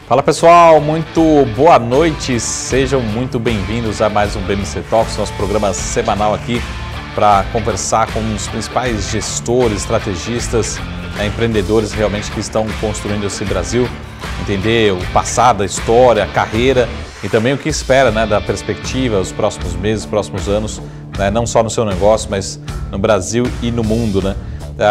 Fala pessoal, muito boa noite, sejam muito bem-vindos a mais um BMC Talks, nosso programa semanal aqui para conversar com os principais gestores, estrategistas, empreendedores realmente que estão construindo esse Brasil, entender o passado, a história, a carreira e também o que espera, né, da perspectiva, os próximos meses, próximos anos, né, não só no seu negócio, mas no Brasil e no mundo, né?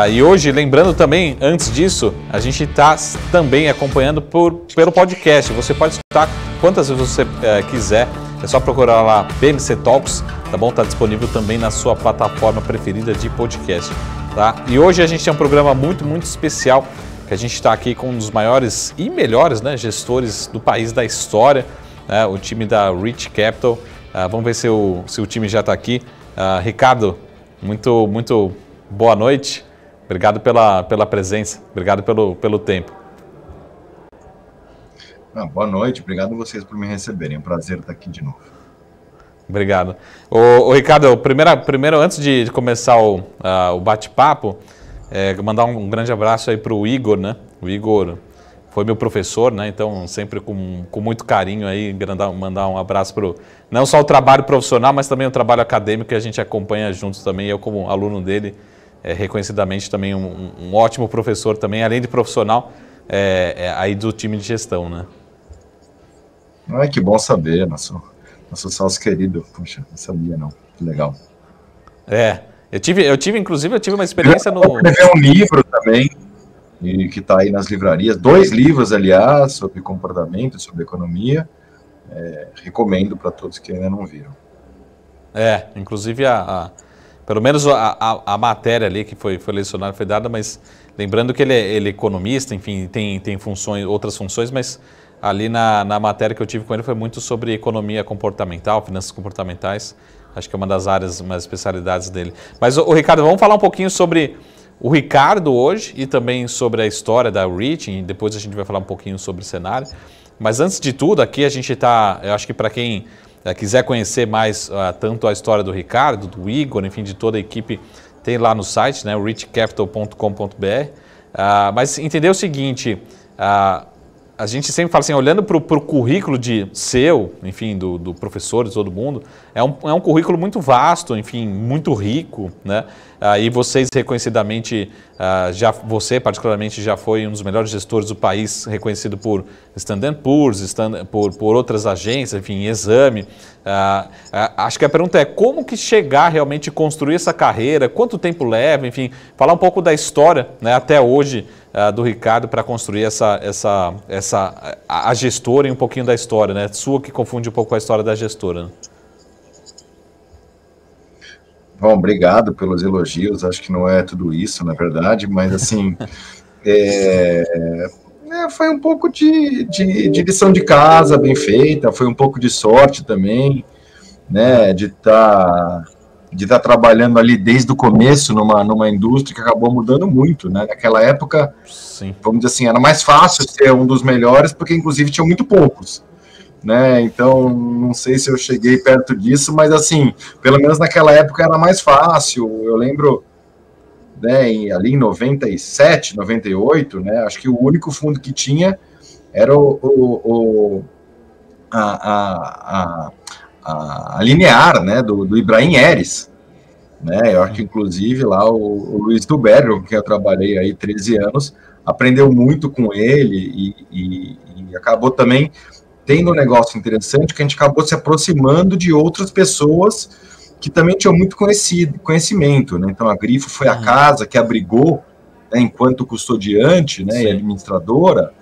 E hoje, lembrando também, antes disso, a gente está também acompanhando pelo podcast. Você pode escutar quantas vezes você quiser, é só procurar lá BMC Talks, tá bom? Está disponível também na sua plataforma preferida de podcast, tá? E hoje a gente tem um programa muito especial, que a gente está aqui com um dos maiores e melhores, né, gestores do país, da história, né, o time da Rich Capital. Vamos ver se o time já está aqui. Ricardo, muito boa noite. Obrigado pela presença, obrigado pelo tempo. Boa noite, obrigado a vocês por me receberem, é um prazer estar aqui de novo. Obrigado. Ô Ricardo, primeiro, antes de começar o bate-papo, mandar um grande abraço aí para o Igor, né? O Igor foi meu professor, né? Então sempre com muito carinho aí, mandar um abraço para não só o trabalho profissional, mas também o trabalho acadêmico que a gente acompanha juntos também, eu como aluno dele. Reconhecidamente também um ótimo professor também, além de profissional, aí do time de gestão, né? Que bom saber, nosso sócio querido. Puxa, não sabia não, que legal. Eu tive uma experiência no... Escrevi um livro também, que está aí nas livrarias, 2 livros, aliás, sobre comportamento, sobre economia, recomendo para todos que ainda não viram. Inclusive pelo menos a matéria ali que foi lecionada foi dada, mas lembrando que ele é economista, enfim, tem funções, outras funções, mas ali na matéria que eu tive com ele foi muito sobre economia comportamental, finanças comportamentais, acho que é uma das áreas, umas especialidades dele. Mas, Ricardo, vamos falar um pouquinho sobre o Ricardo hoje e também sobre a história da Rich, e depois a gente vai falar um pouquinho sobre o cenário. Mas antes de tudo, aqui a gente está, eu acho que para quem quiser conhecer mais tanto a história do Ricardo, do Igor, enfim, de toda a equipe, tem lá no site, né, richcapital.com.br. Mas entender o seguinte, a gente sempre fala assim, olhando para o currículo enfim, do professor, de todo mundo, é um currículo muito vasto, enfim, muito rico, né? E vocês reconhecidamente, você particularmente já foi um dos melhores gestores do país, reconhecido por Standard & Poor's, por outras agências, enfim, Exame. Acho que a pergunta é como que chegar realmente a construir essa carreira, quanto tempo leva, enfim, falar um pouco da história, né, até hoje do Ricardo para construir a gestora e um pouquinho da história, né? Sua que confunde um pouco a história da gestora, né? Bom, obrigado pelos elogios, acho que não é tudo isso, na verdade, mas assim, foi um pouco de lição de casa bem feita, foi um pouco de sorte também, né, de estar trabalhando ali desde o começo numa indústria que acabou mudando muito, né? Naquela época, sim, vamos dizer assim, era mais fácil ser um dos melhores, porque inclusive tinham muito poucos, né? Então, não sei se eu cheguei perto disso, mas assim, pelo menos naquela época era mais fácil. Eu lembro, né, ali em 97, 98, né, acho que o único fundo que tinha era a Linear, né, do Ibrahim Eres, né? Eu acho que inclusive lá o Luiz Tuberro, com quem eu trabalhei aí 13 anos, aprendeu muito com ele e acabou também tendo um negócio interessante que a gente acabou se aproximando de outras pessoas que também tinham muito conhecimento, né? Então a Grifo foi a casa que abrigou, né, enquanto custodiante, né, e administradora,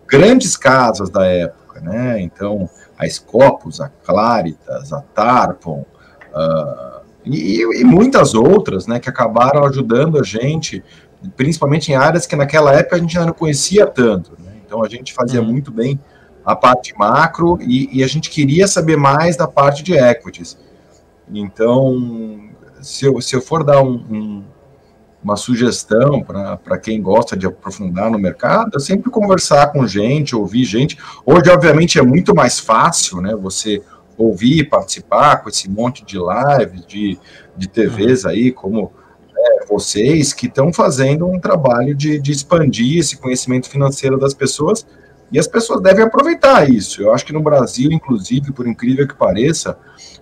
grandes casas da época, né? Então a Scopus, a Claritas, a Tarpon, e muitas outras, né, que acabaram ajudando a gente, principalmente em áreas que naquela época a gente ainda não conhecia tanto, né? Então a gente fazia muito bem a parte macro e a gente queria saber mais da parte de equities. Então, se eu for dar uma sugestão para quem gosta de aprofundar no mercado, é sempre conversar com gente, ouvir gente. Hoje, obviamente, é muito mais fácil, né, você ouvir e participar com esse monte de lives, de TVs aí, como vocês, que estão fazendo um trabalho de expandir esse conhecimento financeiro das pessoas E as pessoas devem aproveitar isso. Eu acho que no Brasil, inclusive, por incrível que pareça,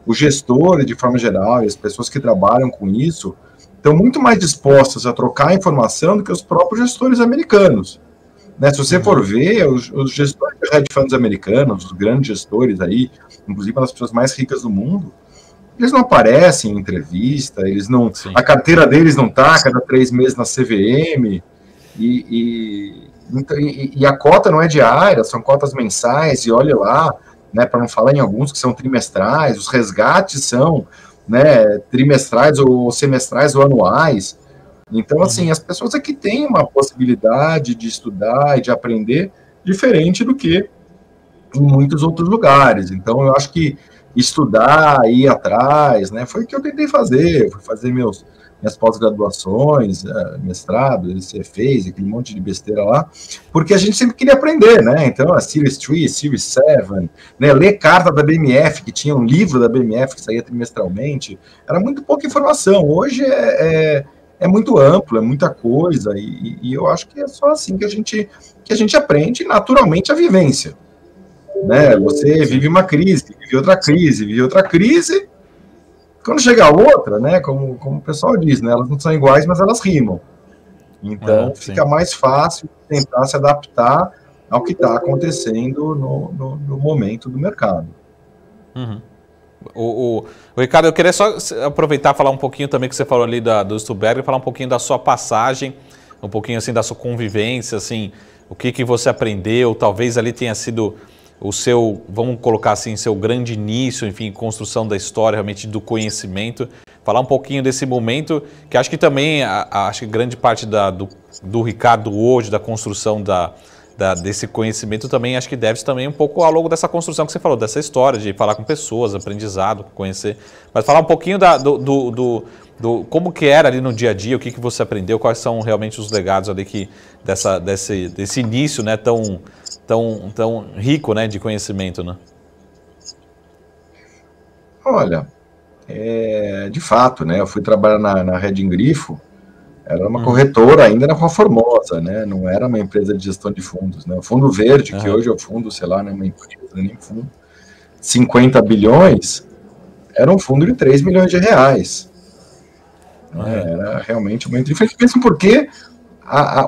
os gestores, de forma geral, e as pessoas que trabalham com isso, estão muito mais dispostas a trocar informação do que os próprios gestores americanos. Né? Se você for ver, os gestores de hedge funds americanos, os grandes gestores aí, inclusive as pessoas mais ricas do mundo, eles não aparecem em entrevista, eles não, a carteira deles não está cada 3 meses na CVM, e a cota não é diária, são cotas mensais, e olha lá, né, para não falar em alguns que são trimestrais, os resgates são, né, trimestrais ou semestrais ou anuais. Então, assim, as pessoas aqui têm uma possibilidade de estudar e de aprender diferente do que em muitos outros lugares. Então, eu acho que estudar, ir atrás, né, foi o que eu tentei fazer. Eu fui fazer minhas pós-graduações, mestrado, você fez aquele monte de besteira lá, porque a gente sempre queria aprender, né? Então, a Series 3, Series 7, né, ler carta da BMF, que tinha um livro da BMF que saía trimestralmente, era muito pouca informação. Hoje é muito amplo, é muita coisa, e eu acho que é só assim que a gente aprende naturalmente a vivência. Né? Você vive uma crise, vive outra crise, quando chega a outra, né, como o pessoal diz, né, elas não são iguais, mas elas rimam. Então, fica mais fácil tentar se adaptar ao que está acontecendo no momento do mercado. O Ricardo, eu queria só aproveitar e falar um pouquinho também que você falou ali do Stuberger, falar um pouquinho da sua passagem, um pouquinho assim da sua convivência, assim, o que você aprendeu, talvez ali tenha sido o seu, vamos colocar assim, seu grande início, enfim, construção da história, realmente do conhecimento. Falar um pouquinho desse momento, que acho que também, acho que grande parte do Ricardo hoje, da construção desse conhecimento também, acho que deve-se também um pouco ao longo dessa construção que você falou, dessa história, de falar com pessoas, aprendizado, conhecer. Mas falar um pouquinho do como que era ali no dia a dia, o que você aprendeu, quais são realmente os legados ali desse início, né, tão rico, né, de conhecimento, né? Olha, de fato, né, eu fui trabalhar na Redding Grifo, era uma corretora ainda na Rua Formosa, né, não era uma empresa de gestão de fundos, né, o Fundo Verde, que hoje é o fundo, sei lá, né, uma empresa, nem fundo, 50 bilhões, era um fundo de 3 milhões de reais. Era realmente muito diferente, mesmo porque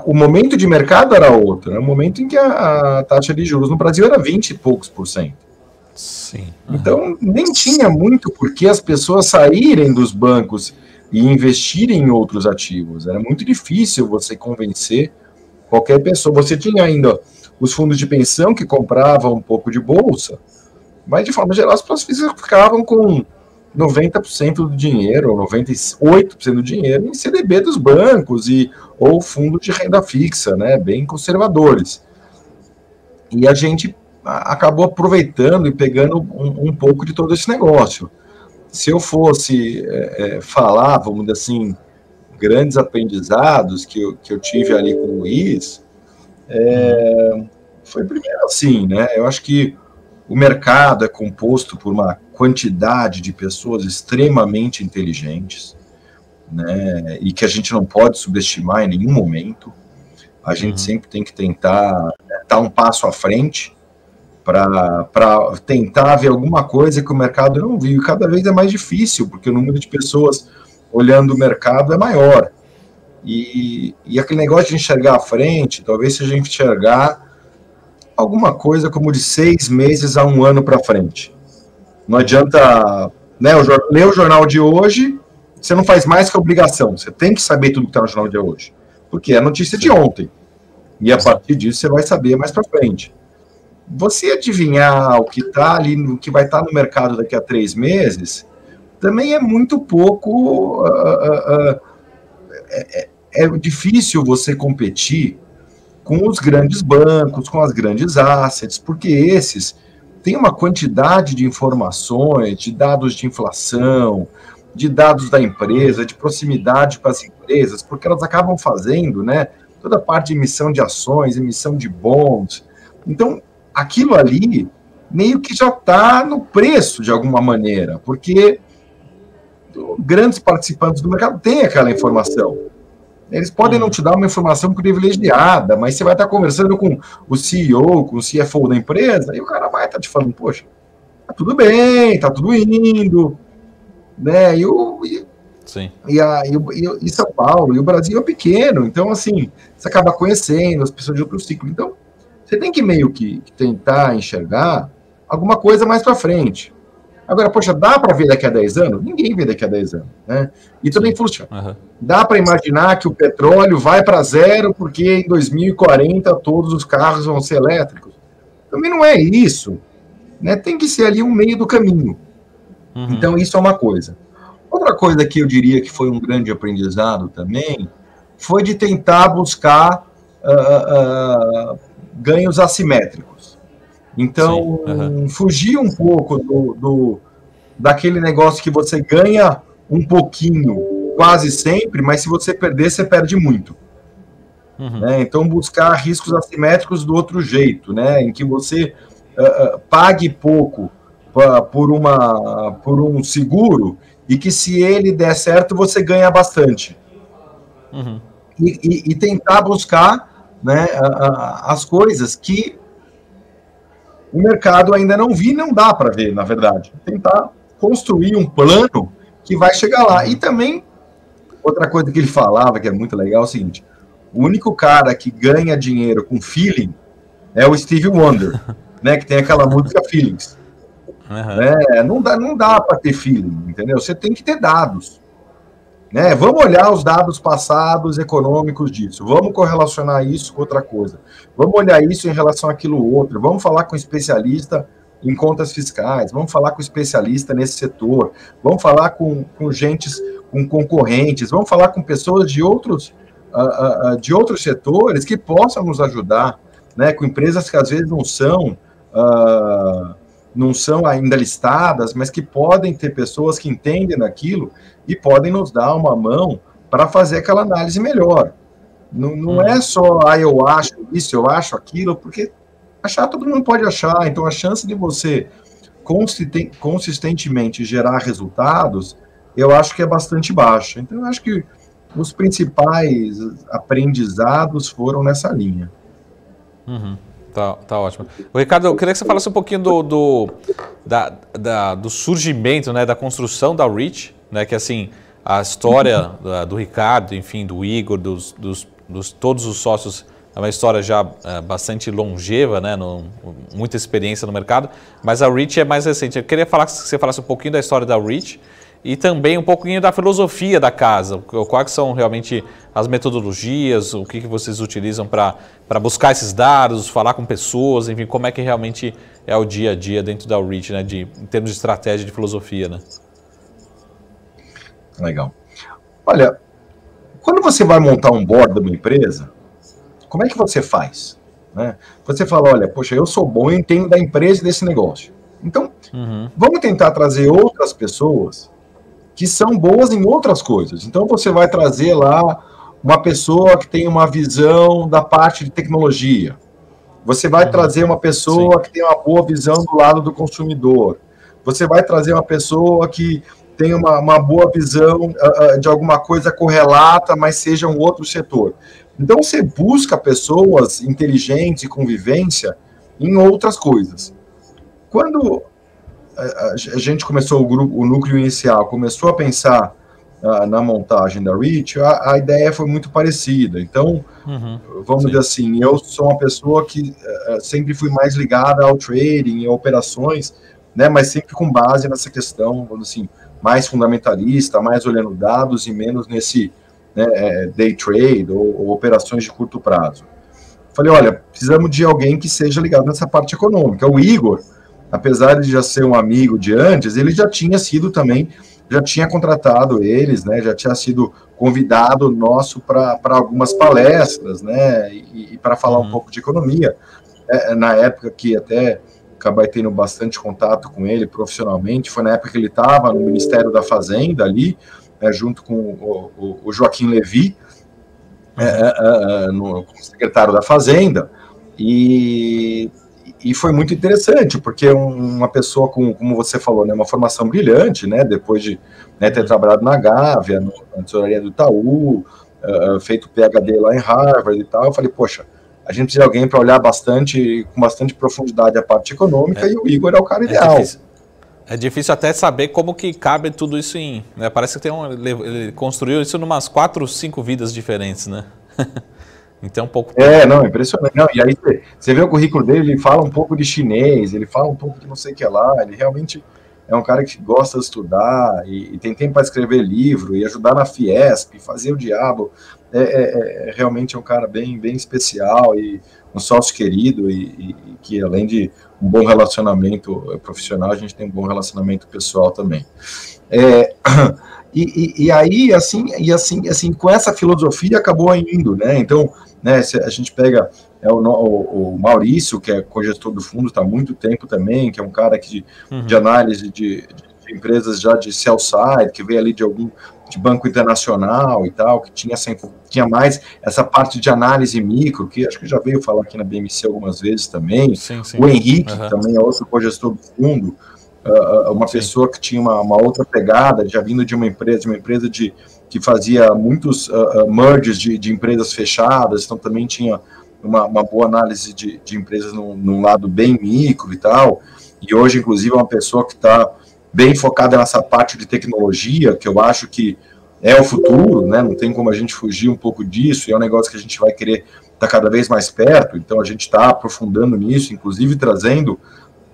o momento de mercado era outro, era o momento em que a taxa de juros no Brasil era 20 e poucos %. Sim. Então, nem tinha muito por que as pessoas saírem dos bancos e investirem em outros ativos. Era muito difícil você convencer qualquer pessoa. Você tinha ainda os fundos de pensão que compravam um pouco de bolsa, mas, de forma geral, as pessoas ficavam com 90% do dinheiro, ou 98% do dinheiro em CDB dos bancos ou fundos de renda fixa, né, bem conservadores. E a gente acabou aproveitando e pegando um pouco de todo esse negócio. Se eu fosse falar, vamos dizer assim, grandes aprendizados que eu tive ali com o Luiz, foi primeiro assim, né? Eu acho que o mercado é composto por uma quantidade de pessoas extremamente inteligentes, né? E que a gente não pode subestimar em nenhum momento. A gente sempre tem que tentar estar um passo à frente para tentar ver alguma coisa que o mercado não viu. E cada vez é mais difícil, porque o número de pessoas olhando o mercado é maior. E aquele negócio de enxergar à frente, talvez se a gente enxergar alguma coisa como de 6 meses a 1 ano para frente. Não adianta, né, ler o jornal de hoje, você não faz mais que obrigação. Você tem que saber tudo que está no jornal de hoje, porque é notícia de ontem. E a partir disso você vai saber mais para frente. Você adivinhar o que está ali, o que vai estar no mercado daqui a 3 meses, também é muito pouco. É difícil você competir com os grandes bancos, com as grandes assets, porque esses têm uma quantidade de informações, de dados de inflação, de dados da empresa, de proximidade com as empresas, porque elas acabam fazendo, né, toda a parte de emissão de ações, emissão de bonds. Então, aquilo ali meio que já está no preço, de alguma maneira, porque grandes participantes do mercado têm aquela informação. Eles podem não te dar uma informação privilegiada, mas você vai estar conversando com o CEO, com o CFO da empresa, e o cara vai estar te falando, poxa, tá tudo bem, tá tudo indo, né? Sim. E São Paulo, e o Brasil é pequeno, então, assim, você acaba conhecendo as pessoas de outro ciclo. Então, você tem que meio que tentar enxergar alguma coisa mais para frente. Agora, poxa, dá para ver daqui a 10 anos? Ninguém vê daqui a 10 anos, né? E também funciona. Dá para imaginar que o petróleo vai para zero porque em 2040 todos os carros vão ser elétricos? Também não é isso, né? Tem que ser ali um meio do caminho. Então, isso é uma coisa. Outra coisa que eu diria que foi um grande aprendizado também foi de tentar buscar ganhos assimétricos. Então, fugir um pouco daquele negócio que você ganha um pouquinho quase sempre, mas se você perder, você perde muito. Né? Então, buscar riscos assimétricos do outro jeito, né? Em que você pague pouco por um seguro e que se ele der certo, você ganha bastante. E tentar buscar, né, as coisas que o mercado ainda não viu e não dá para ver, na verdade. Tentar construir um plano que vai chegar lá. E também, outra coisa que ele falava, que é muito legal, é o seguinte, o único cara que ganha dinheiro com feeling é o Stevie Wonder, né, que tem aquela música Feelings. Não dá para ter feeling, entendeu? Você tem que ter dados. Né? Vamos olhar os dados passados econômicos disso, vamos correlacionar isso com outra coisa, vamos olhar isso em relação àquilo outro, vamos falar com especialista em contas fiscais, vamos falar com especialista nesse setor, vamos falar com concorrentes, vamos falar com pessoas de outros setores que possam nos ajudar, né? Com empresas que às vezes não são ainda listadas, mas que podem ter pessoas que entendem daquilo e podem nos dar uma mão para fazer aquela análise melhor. Não é só, eu acho isso, eu acho aquilo, porque achar todo mundo pode achar, então a chance de você consistentemente gerar resultados, eu acho que é bastante baixa. Então eu acho que os principais aprendizados foram nessa linha. Tá ótimo. Ricardo, eu queria que você falasse um pouquinho do surgimento, né, da construção da Reach, né, que assim, a história do Ricardo, enfim, do Igor, todos os sócios, é uma história já bastante longeva, né, muita experiência no mercado, mas a Reach é mais recente. Eu queria que você falasse um pouquinho da história da Reach e também um pouquinho da filosofia da casa, quais são realmente as metodologias, o que vocês utilizam para buscar esses dados, falar com pessoas, enfim, como é que realmente é o dia a dia dentro da Reach, né, em termos de estratégia, de filosofia, né? Legal. Olha, quando você vai montar um board de uma empresa, como é que você faz? Né? Você fala, olha, poxa, eu sou bom e entendo da empresa e desse negócio. Então, vamos tentar trazer outras pessoas que são boas em outras coisas. Então, você vai trazer lá uma pessoa que tem uma visão da parte de tecnologia. Você vai trazer uma pessoa que tem uma boa visão do lado do consumidor. Você vai trazer uma pessoa que tem uma boa visão de alguma coisa correlata, mas seja um outro setor. Então, você busca pessoas inteligentes e convivência em outras coisas. Quando a gente começou o núcleo inicial, começou a pensar na montagem da Reach, a ideia foi muito parecida. Então, vamos dizer assim, eu sou uma pessoa que sempre fui mais ligada ao trading, a operações, né, mas sempre com base nessa questão, vamos assim, mais fundamentalista, mais olhando dados e menos nesse day trade ou operações de curto prazo. Falei, olha, precisamos de alguém que seja ligado nessa parte econômica. O Igor, apesar de já ser um amigo de antes, ele já tinha sido também, já tinha contratado eles, né, já tinha sido convidado nosso para algumas palestras, né, e para falar um pouco de economia. Na época que até acabei tendo bastante contato com ele profissionalmente, foi na época que ele estava no Ministério da Fazenda ali, junto com o Joaquim Levy, como secretário da Fazenda, e foi muito interessante, porque uma pessoa como você falou, né, uma formação brilhante, né, depois de ter trabalhado na Gávea, na tesouraria do Itaú, feito PhD lá em Harvard e tal. Eu falei, poxa, a gente precisa de alguém para olhar com bastante profundidade a parte econômica, e o Igor é o cara ideal. É difícil até saber como que cabe tudo isso em... Né? Parece que ele construiu isso em umas 4, 5 vidas diferentes, né? Então, um pouco... Não, impressionante. Não, e aí você vê o currículo dele, ele fala um pouco de chinês, ele fala um pouco de não sei o que lá, ele realmente é um cara que gosta de estudar e tem tempo para escrever livro e ajudar na Fiesp, fazer o diabo. Realmente é um cara bem, bem especial e um sócio querido e que, além de um bom relacionamento profissional, a gente tem um bom relacionamento pessoal também. E aí, assim, com essa filosofia acabou indo, né? Então, né, a gente pega o Maurício, que é cogestor do fundo, está há muito tempo também, que é um cara de análise de empresas já de sell side, que veio ali de banco internacional e tal, que tinha mais essa parte de análise micro, que acho que já veio falar aqui na BMC algumas vezes também. Sim. O Henrique, também é outro cogestor do fundo, uma pessoa que tinha uma outra pegada, já vindo de uma empresa que fazia muitos merges de empresas fechadas, então também tinha uma boa análise de empresas num lado bem micro e tal, e hoje, inclusive, é uma pessoa que está bem focada nessa parte de tecnologia, que eu acho que é o futuro, né? Não tem como a gente fugir um pouco disso, e é um negócio que a gente vai querer estar cada vez mais perto, então a gente está aprofundando nisso, inclusive trazendo,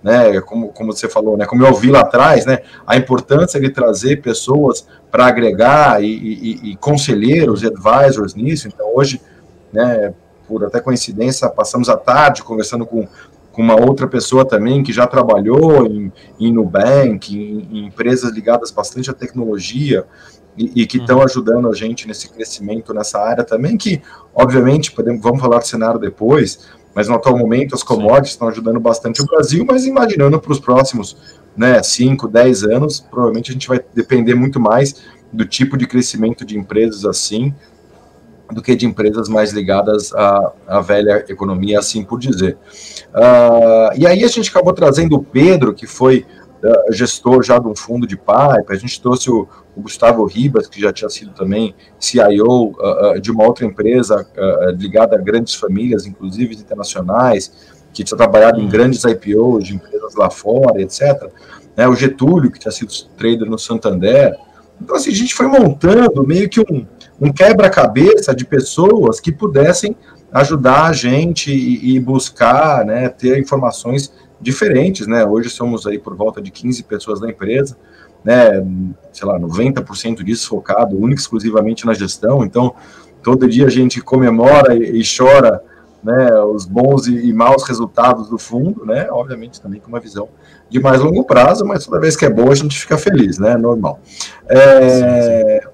né, como você falou, né, como eu ouvi lá atrás, né, a importância de trazer pessoas para agregar e conselheiros e advisors nisso. Então hoje, né, por até coincidência, passamos a tarde conversando com uma outra pessoa também que já trabalhou em Nubank, em empresas ligadas bastante à tecnologia e que estão ajudando a gente nesse crescimento nessa área também, que, obviamente, vamos falar do cenário depois, mas no atual momento as commodities estão ajudando bastante o Brasil, mas imaginando para os próximos, né, 5, 10 anos, provavelmente a gente vai depender muito mais do tipo de crescimento de empresas assim, do que de empresas mais ligadas à velha economia, assim por dizer. E aí a gente acabou trazendo o Pedro, que foi gestor já de um fundo de pipe, a gente trouxe o Gustavo Ribas, que já tinha sido também CIO de uma outra empresa ligada a grandes famílias, inclusive internacionais, que tinha trabalhado em grandes IPOs de empresas lá fora, etc. O Getúlio, que tinha sido trader no Santander. Então, assim, a gente foi montando meio que um quebra-cabeça de pessoas que pudessem ajudar a gente e buscar, né, ter informações diferentes, né? Hoje somos aí por volta de 15 pessoas na empresa, né? Sei lá, 90% disso focado única e exclusivamente na gestão. Então, todo dia a gente comemora e chora, né, os bons e maus resultados do fundo, né? Obviamente também com uma visão de mais longo prazo, mas toda vez que é bom a gente fica feliz, né? Normal. Sim.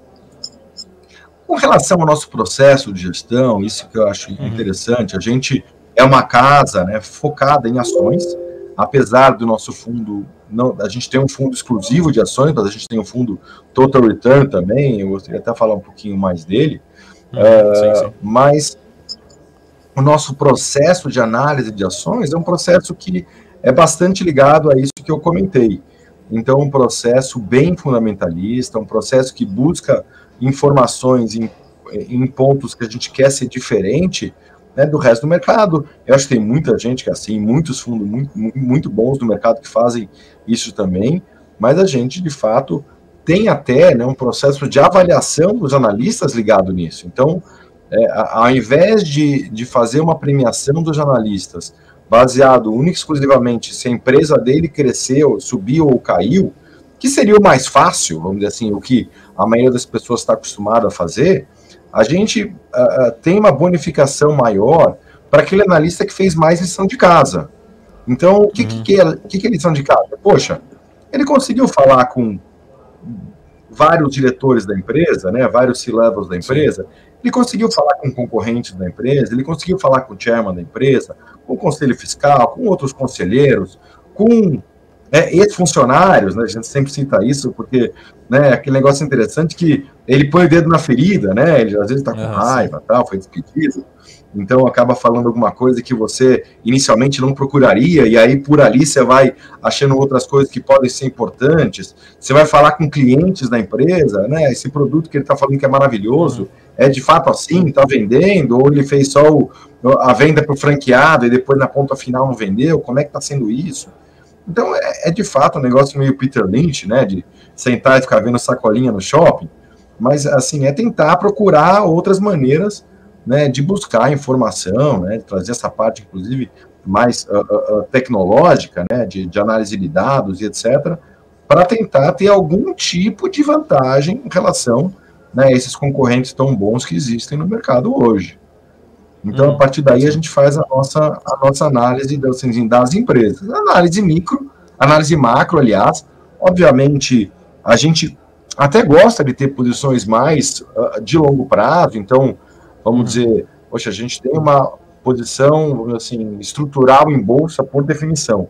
Com relação ao nosso processo de gestão, isso que eu acho interessante, a gente é uma casa, né, focada em ações, apesar do nosso fundo, a gente tem um fundo exclusivo de ações, mas a gente tem um fundo Total Return também, eu gostaria até falar um pouquinho mais dele, sim. Mas o nosso processo de análise de ações é um processo que é bastante ligado a isso que eu comentei. Então, um processo bem fundamentalista, um processo que busca informações em pontos que a gente quer ser diferente, né, do resto do mercado. Eu acho que tem muita gente que é assim, muitos fundos muito bons no mercado que fazem isso também, mas a gente, de fato, tem até, né, um processo de avaliação dos analistas ligado nisso. Então, ao invés de fazer uma premiação dos analistas baseado única e exclusivamente se a empresa dele cresceu, subiu ou caiu, que seria o mais fácil, vamos dizer assim, o que a maioria das pessoas está acostumada a fazer, a gente tem uma bonificação maior para aquele analista que fez mais lição de casa. Então, o que é lição de casa? Poxa, ele conseguiu falar com vários diretores da empresa, né, vários C-levels da empresa, ele conseguiu falar com concorrentes da empresa, ele conseguiu falar com o chairman da empresa, com o conselho fiscal, com outros conselheiros, com ex-funcionários, né, a gente sempre cita isso, porque, né, aquele negócio interessante que ele põe o dedo na ferida, né, ele às vezes está com raiva, tal, foi despedido, então acaba falando alguma coisa que você inicialmente não procuraria, e aí por ali você vai achando outras coisas que podem ser importantes, você vai falar com clientes da empresa, né, esse produto que ele está falando que é maravilhoso, É de fato assim? Está vendendo? Ou ele fez só a venda para o franqueado e depois na ponta final não vendeu? Como é que está sendo isso? Então, é de fato um negócio meio Peter Lynch, né? De sentar e ficar vendo sacolinha no shopping. Mas, assim, é tentar procurar outras maneiras, né, de buscar informação, né, de trazer essa parte, inclusive, mais tecnológica, né, de análise de dados e etc., para tentar ter algum tipo de vantagem em relação, né, a esses concorrentes tão bons que existem no mercado hoje. Então, a partir daí, a gente faz a nossa análise das empresas. Análise micro, análise macro, aliás. Obviamente, a gente até gosta de ter posições mais de longo prazo. Então, vamos dizer, poxa, a gente tem uma posição, assim, estrutural em bolsa por definição.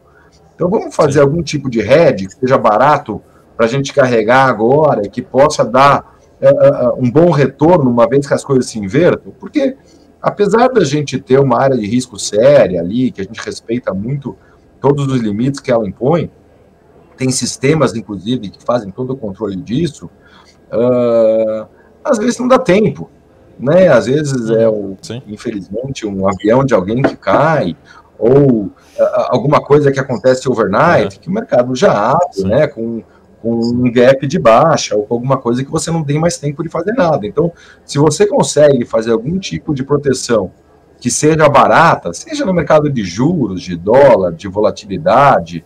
Então, vamos fazer algum tipo de hedge que seja barato para a gente carregar agora e que possa dar um bom retorno uma vez que as coisas se invertam. Porque, apesar da gente ter uma área de risco séria ali, que a gente respeita muito todos os limites que ela impõe, tem sistemas, inclusive, que fazem todo o controle disso, às vezes não dá tempo, né? Às vezes infelizmente, um avião de alguém que cai, ou alguma coisa que acontece overnight, que o mercado já abre, né? Com um gap de baixa, ou com alguma coisa que você não tem mais tempo de fazer nada. Então, se você consegue fazer algum tipo de proteção que seja barata, seja no mercado de juros, de dólar, de volatilidade,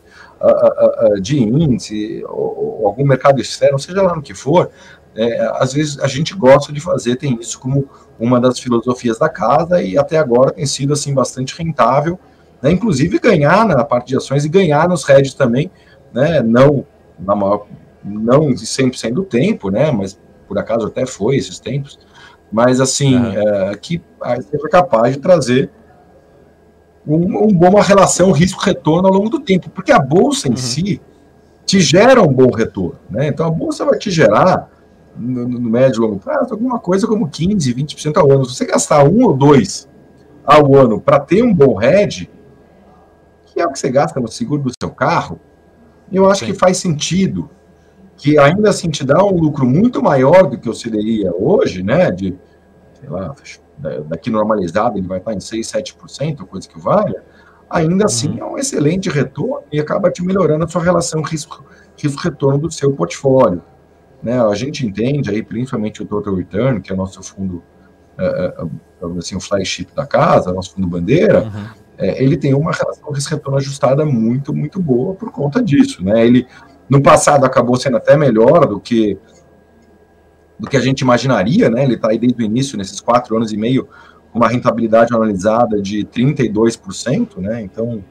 de índice, ou algum mercado externo, seja lá no que for, às vezes a gente gosta de fazer, tem isso como uma das filosofias da casa, e até agora tem sido assim bastante rentável, né, inclusive ganhar na parte de ações e ganhar nos hedges também, né, não 100% do tempo, né, mas por acaso até foi esses tempos, mas assim, que seja capaz de trazer uma relação risco-retorno ao longo do tempo, porque a bolsa em si te gera um bom retorno, né? Então a bolsa vai te gerar, no médio e longo prazo, alguma coisa como 15%, 20% ao ano. Se você gastar 1 ou 2 ao ano para ter um bom hedge, que é o que você gasta no seguro do seu carro, eu acho que faz sentido, que ainda assim te dá um lucro muito maior do que o CDI hoje, né? De, sei lá, daqui normalizado ele vai estar em 6%, 7%, coisa que valha, ainda assim é um excelente retorno e acaba te melhorando a sua relação risco-retorno do seu portfólio, né? A gente entende aí, principalmente o Total Return, que é o nosso fundo, assim, o flagship da casa, nosso fundo bandeira, ele tem uma relação risco-retorno ajustada muito, muito boa por conta disso, né? Ele, no passado, acabou sendo até melhor do que a gente imaginaria, né? Ele está aí desde o início, nesses 4 anos e meio, com uma rentabilidade analisada de 32%, né? Então,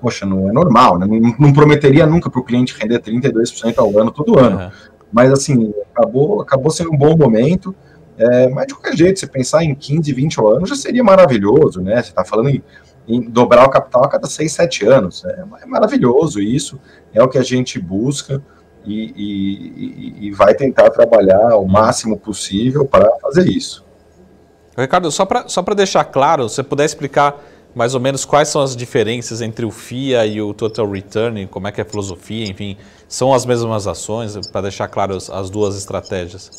poxa, não é normal, né? Não prometeria nunca para o cliente render 32% ao ano, todo ano. Mas, assim, acabou sendo um bom momento. Mas, de qualquer jeito, se pensar em 15, 20 ao ano, já seria maravilhoso, né? Você está falando em dobrar o capital a cada 6, 7 anos. É maravilhoso isso, é o que a gente busca e vai tentar trabalhar o máximo possível para fazer isso. Ricardo, só para deixar claro, se você puder explicar mais ou menos quais são as diferenças entre o FIA e o Total Return, como é que é a filosofia, enfim, são as mesmas ações, para deixar claro as duas estratégias.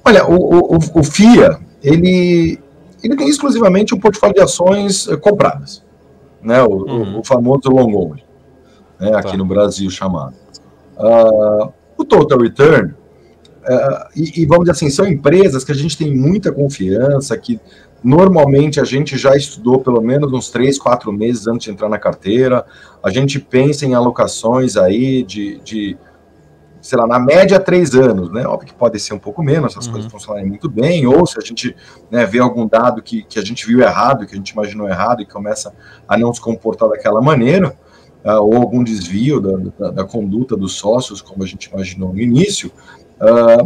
Olha, o FIA, ele tem exclusivamente um portfólio de ações compradas, né? O famoso long only, né? Aqui no Brasil chamado. O Total Return, e vamos dizer assim, são empresas que a gente tem muita confiança, que normalmente a gente já estudou pelo menos uns 3, 4 meses antes de entrar na carteira. A gente pensa em alocações aí de sei lá, na média 3 anos, né? Óbvio que pode ser um pouco menos, essas coisas funcionarem muito bem, ou se a gente, né, vê algum dado que a gente viu errado, que a gente imaginou errado e começa a não se comportar daquela maneira, ou algum desvio da conduta dos sócios, como a gente imaginou no início.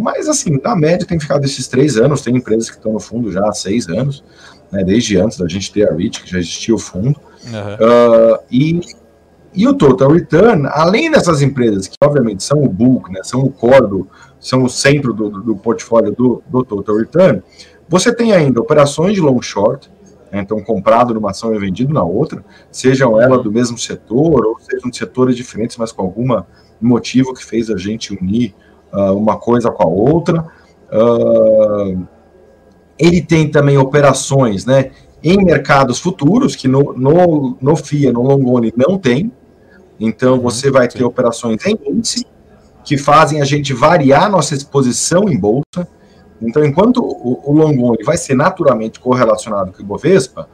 Mas, assim, na média tem ficado esses 3 anos, tem empresas que estão no fundo já há 6 anos, né, desde antes da gente ter a REIT, que já existia o fundo. E o Total Return, além dessas empresas, que obviamente são o bulk, né, são o core, são o centro do portfólio do Total Return, você tem ainda operações de long short, né, então comprado numa ação e vendido na outra, sejam elas do mesmo setor, ou sejam de setores diferentes, mas com algum motivo que fez a gente unir uma coisa com a outra. Ele tem também operações, né, em mercados futuros, que no FIA, no long only, não tem. Então, você vai ter operações em índice, que fazem a gente variar nossa exposição em bolsa. Então, enquanto o long only vai ser naturalmente correlacionado com o Ibovespa,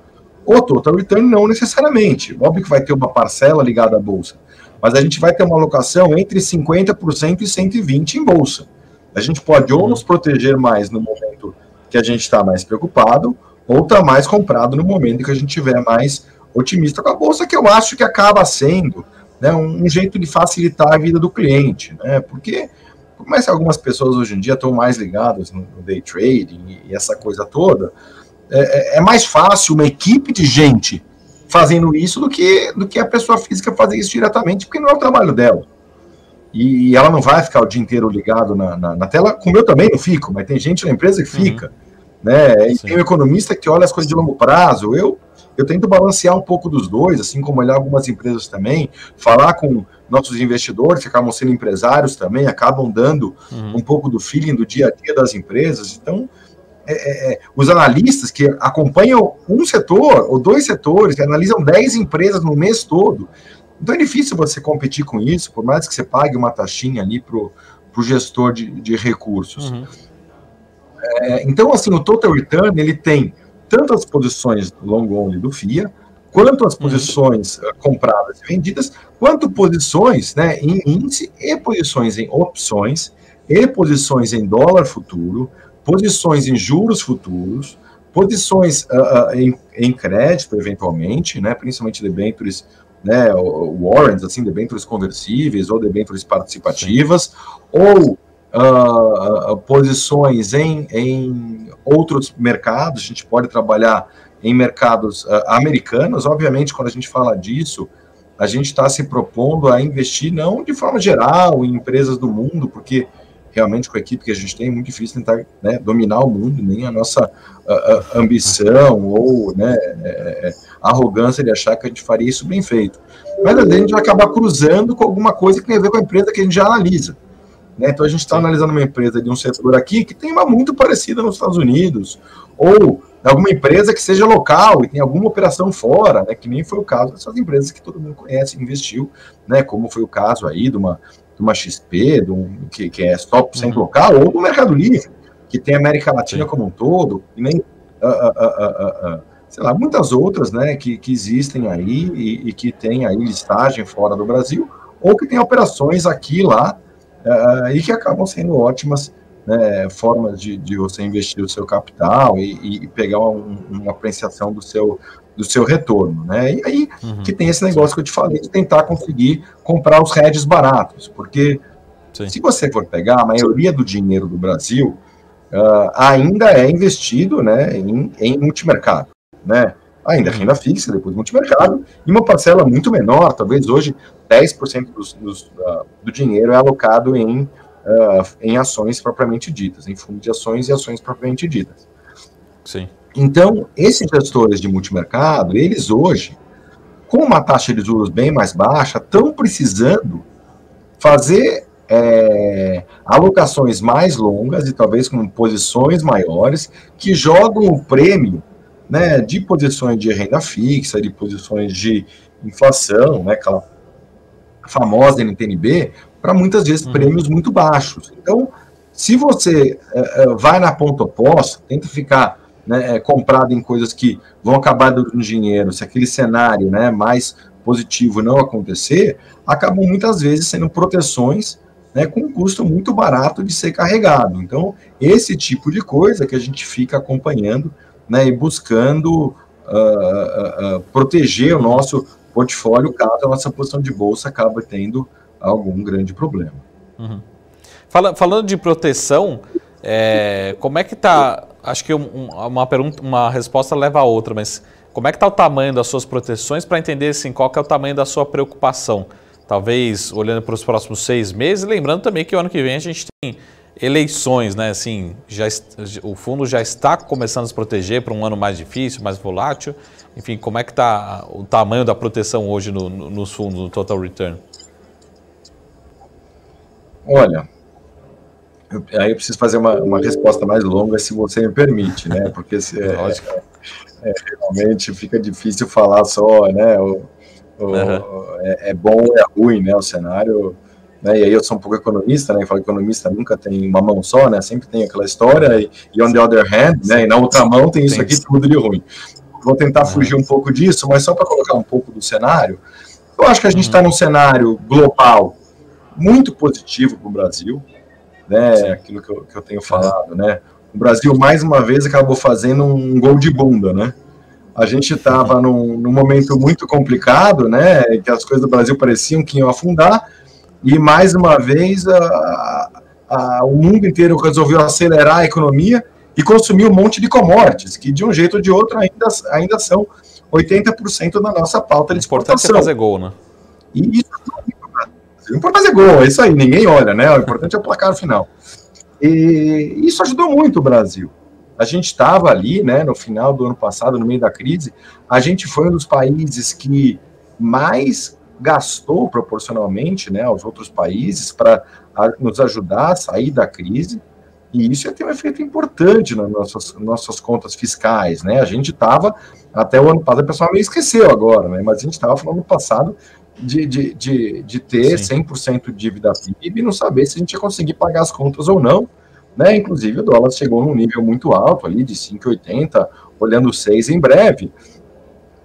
o total return não necessariamente. Óbvio que vai ter uma parcela ligada à bolsa, mas a gente vai ter uma alocação entre 50% e 120% em bolsa. A gente pode ou nos proteger mais no momento que a gente está mais preocupado, ou está mais comprado no momento que a gente estiver mais otimista com a bolsa, que eu acho que acaba sendo, né, um jeito de facilitar a vida do cliente, né? Porque, por mais que algumas pessoas hoje em dia estão mais ligadas no day trading e essa coisa toda, é mais fácil uma equipe de gente fazendo isso do que a pessoa física fazer isso diretamente, porque não é o trabalho dela. E ela não vai ficar o dia inteiro ligado na tela, como eu também não fico, mas tem gente na empresa que fica, né? E tem um economista que olha as coisas de longo prazo. Eu tento balancear um pouco dos dois, assim como olhar algumas empresas também, falar com nossos investidores, que acabam sendo empresários também, acabam dando um pouco do feeling do dia a dia das empresas. Então, os analistas que acompanham um setor ou dois setores, que analisam 10 empresas no mês todo, então é difícil você competir com isso, por mais que você pague uma taxinha ali para o gestor de recursos. Então, assim, o total return, ele tem tanto as posições long only do FIA, quanto as posições compradas e vendidas, quanto posições, né, em índice, e posições em opções, e posições em dólar futuro, posições em juros futuros, posições em crédito, eventualmente, né, principalmente debêntures, né, warrants, assim, debêntures conversíveis ou debêntures participativas, ou posições em outros mercados. A gente pode trabalhar em mercados americanos. Obviamente, quando a gente fala disso, a gente está se propondo a investir não de forma geral em empresas do mundo, porque realmente com a equipe que a gente tem é muito difícil tentar, né, dominar o mundo, nem a nossa ambição ou, né, arrogância de achar que a gente faria isso bem feito. Mas a gente vai acabar cruzando com alguma coisa que tem a ver com a empresa que a gente já analisa. Né? Então a gente está analisando uma empresa de um setor aqui que tem uma muito parecida nos Estados Unidos, ou alguma empresa que seja local e tem alguma operação fora, né, que nem foi o caso dessas empresas que todo mundo conhece, investiu, né, como foi o caso aí de uma XP, que é 100% local, ou do Mercado Livre, que tem a América Latina como um todo, e nem, sei lá, muitas outras, né, que existem aí e que tem aí listagem fora do Brasil, ou que tem operações aqui e lá, e que acabam sendo ótimas, né, formas de você investir o seu capital e pegar uma apreciação do seu retorno, né? E aí que tem esse negócio que eu te falei, de tentar conseguir comprar os hedges baratos, porque se você for pegar, a maioria do dinheiro do Brasil ainda é investido, né, em multimercado, né? Ainda renda fixa, depois multimercado, e uma parcela muito menor, talvez hoje 10% do dinheiro é alocado em ações propriamente ditas, em fundo de ações e ações propriamente ditas. Sim. Então, esses gestores de multimercado, eles hoje, com uma taxa de juros bem mais baixa, estão precisando fazer alocações mais longas e talvez com posições maiores, que jogam o prêmio, né, de posições de renda fixa, de posições de inflação, né, aquela famosa NTNB, para muitas vezes prêmios muito baixos. Então, se você vai na ponta oposta, tenta ficar, né, comprado em coisas que vão acabar dando dinheiro, se aquele cenário, né, mais positivo não acontecer, acabam muitas vezes sendo proteções, né, com um custo muito barato de ser carregado. Então, esse tipo de coisa que a gente fica acompanhando, né, e buscando proteger o nosso portfólio caso a nossa posição de bolsa acabe tendo algum grande problema. Falando de proteção, como é que está? Acho que uma resposta leva a outra, mas como é que está o tamanho das suas proteções para entender assim, qual que é o tamanho da sua preocupação? Talvez olhando para os próximos 6 meses, lembrando também que o ano que vem a gente tem eleições, né? Assim, o fundo já está começando a se proteger para um ano mais difícil, mais volátil. Enfim, como é que está o tamanho da proteção hoje nos fundos, no Total Return? Olha, Aí eu preciso fazer uma resposta mais longa, se você me permite, né? Porque realmente fica difícil falar só, né? É bom ou é ruim, né? O cenário, né? E aí eu sou um pouco economista, né? Eu falo que economista nunca tem uma mão só, né? Sempre tem aquela história, e on the other hand, né? E na outra mão tem isso aqui tudo de ruim. Vou tentar fugir um pouco disso, mas só para colocar um pouco do cenário, eu acho que a gente está num cenário global muito positivo para o Brasil, né? Aquilo que eu tenho falado, né? O Brasil, mais uma vez, acabou fazendo um gol de bunda, né? A gente estava num momento muito complicado, né? Que as coisas do Brasil pareciam que iam afundar, e mais uma vez o mundo inteiro resolveu acelerar a economia e consumir um monte de commodities, que de um jeito ou de outro ainda são 80% da nossa pauta de exportação. O importante é fazer gol, né? E isso o importante é gol, é isso aí, ninguém olha, né? O importante é o placar final. E isso ajudou muito o Brasil. A gente estava ali, né, no final do ano passado, no meio da crise, a gente foi um dos países que mais gastou proporcionalmente, né, aos outros países para nos ajudar a sair da crise, e isso ia ter um efeito importante nas nossas contas fiscais, né? A gente estava, até o ano passado, o pessoal meio esqueceu agora, né? Mas a gente estava falando no passado de ter 100% de dívida PIB e não saber se a gente ia conseguir pagar as contas ou não, né? Inclusive o dólar chegou num nível muito alto ali, de 5,80, olhando 6 em breve,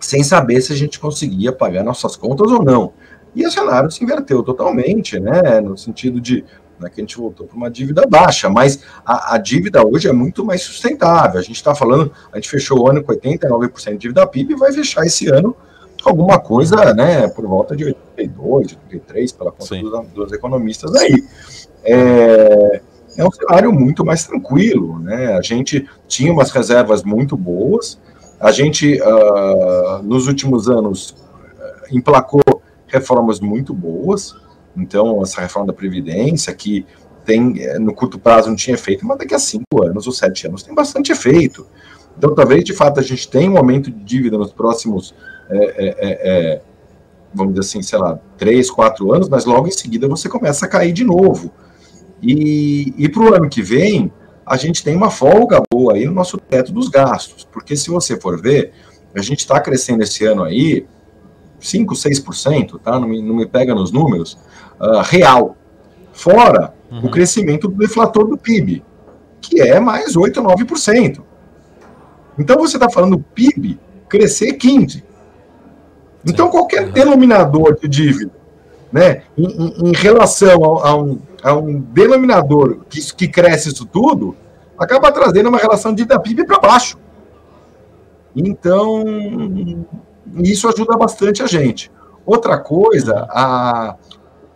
sem saber se a gente conseguia pagar nossas contas ou não. E o cenário se inverteu totalmente, né? No sentido de que a gente voltou para uma dívida baixa, mas a dívida hoje é muito mais sustentável. A gente está falando, a gente fechou o ano com 89% de dívida PIB e vai fechar esse ano alguma coisa, né, por volta de 82, 83, pela conta dos economistas aí. É um cenário muito mais tranquilo, né? A gente tinha umas reservas muito boas, a gente, nos últimos anos, emplacou reformas muito boas. Então, essa reforma da Previdência, que no curto prazo não tinha efeito, mas daqui a 5 anos ou 7 anos tem bastante efeito. Então, talvez, de fato, a gente tenha um aumento de dívida nos próximos, vamos dizer assim, sei lá, 3, 4 anos, mas logo em seguida você começa a cair de novo. E para o ano que vem, a gente tem uma folga boa aí no nosso teto dos gastos, porque se você for ver, a gente está crescendo esse ano aí 5, 6%, tá? Não me pega nos números, real. Fora o crescimento do deflator do PIB, que é mais 8, 9%. Então você está falando do PIB crescer 15%. Então qualquer denominador de dívida, né, em relação a um denominador que cresce isso tudo, acaba trazendo uma relação de dívida PIB para baixo. Então, isso ajuda bastante a gente. Outra coisa, a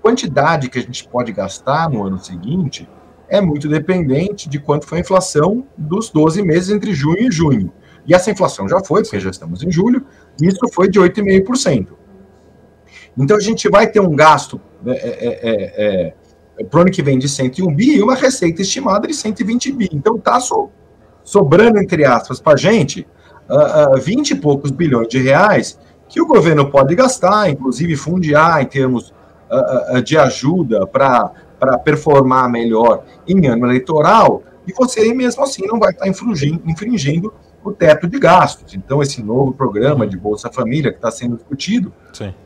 quantidade que a gente pode gastar no ano seguinte é muito dependente de quanto foi a inflação dos 12 meses entre junho e junho. E essa inflação já foi, porque já estamos em julho, e isso foi de 8,5%. Então, a gente vai ter um gasto para o ano que vem de 101 bi e uma receita estimada de 120 bi. Então, está sobrando, entre aspas, para a gente 20 e poucos bilhões de reais que o governo pode gastar, inclusive fundiar em termos de ajuda para performar melhor em ano eleitoral, e você mesmo assim não vai estar infringindo o teto de gastos. Então, esse novo programa de Bolsa Família que está sendo discutido,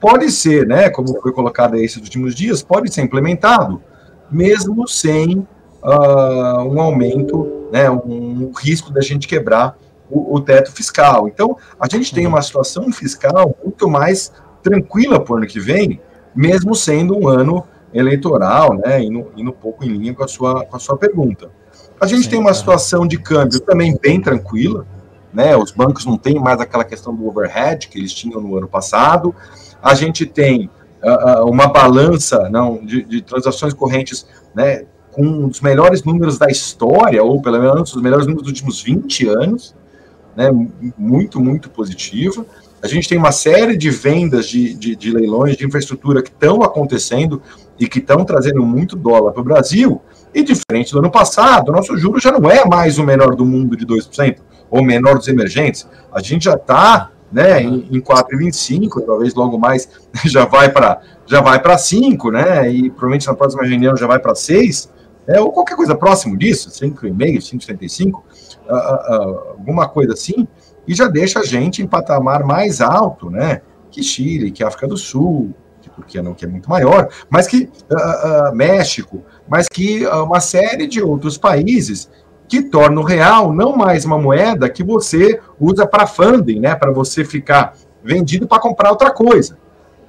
pode ser, né, como foi colocado aí esses últimos dias, pode ser implementado, mesmo sem um aumento, né, um risco da gente quebrar o teto fiscal. Então, a gente tem uma situação fiscal muito mais tranquila para o ano que vem, mesmo sendo um ano eleitoral, né, indo pouco em linha com a sua pergunta. A gente tem uma situação de câmbio também bem tranquila, né, os bancos não têm mais aquela questão do overhead que eles tinham no ano passado, a gente tem uma balança de transações correntes, né, com um dos melhores números da história, ou pelo menos os melhores números dos últimos 20 anos, né, muito, muito positiva. A gente tem uma série de vendas de leilões de infraestrutura que estão acontecendo e que estão trazendo muito dólar para o Brasil, e diferente do ano passado, o nosso juro já não é mais o menor do mundo de 2%, ou o menor dos emergentes, a gente já está, né, em 4,25, talvez logo mais já vai para 5, né, e provavelmente na próxima reunião já vai para 6, ou qualquer coisa próximo disso, 5,5, 5,75, alguma coisa assim, e já deixa a gente em patamar mais alto, né, que Chile, que África do Sul, que Turquia não, que é muito maior, mas que México, mas que uma série de outros países que torna o real não mais uma moeda que você usa para funding, né, para você ficar vendido para comprar outra coisa.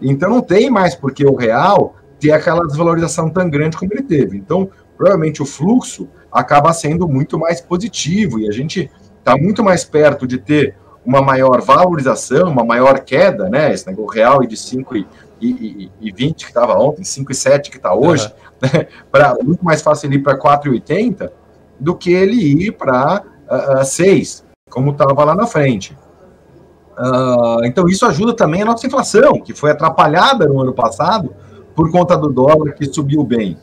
Então não tem mais porque o real ter aquela desvalorização tão grande como ele teve. Então, provavelmente o fluxo acaba sendo muito mais positivo e a gente está muito mais perto de ter uma maior valorização, uma maior queda, né? Esse negócio real de 5,20 que estava ontem, 5,7 que está hoje, né? Muito mais fácil ele ir para 4,80 do que ele ir para 6, como estava lá na frente. Então isso ajuda também a nossa inflação, que foi atrapalhada no ano passado por conta do dólar que subiu bem.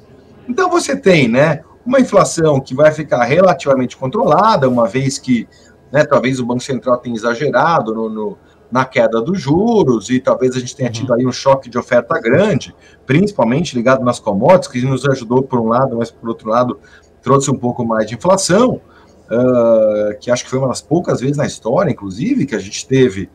Então você tem, né, uma inflação que vai ficar relativamente controlada, uma vez que, né, talvez o Banco Central tenha exagerado na queda dos juros e talvez a gente tenha tido aí um choque de oferta grande, principalmente ligado nas commodities, que nos ajudou por um lado, mas por outro lado trouxe um pouco mais de inflação, que acho que foi uma das poucas vezes na história, inclusive, que a gente teve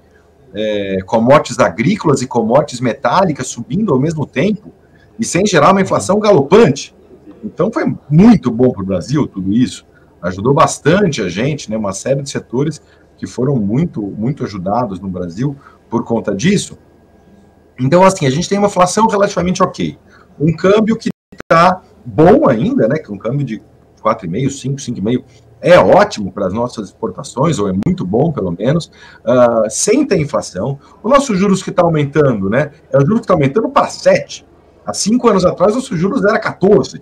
commodities agrícolas e commodities metálicas subindo ao mesmo tempo e sem gerar uma inflação galopante. Então foi muito bom para o Brasil tudo isso, ajudou bastante a gente, né, uma série de setores que foram muito, muito ajudados no Brasil por conta disso. Então, assim, a gente tem uma inflação relativamente ok, um câmbio que está bom ainda, né, que é um câmbio de 4,5, 5, 5,5, é ótimo para as nossas exportações, ou é muito bom, pelo menos, sem ter inflação. O nosso juros que está aumentando, né, é o juros que está aumentando para 7. Há 5 anos atrás, nossos juros era 14.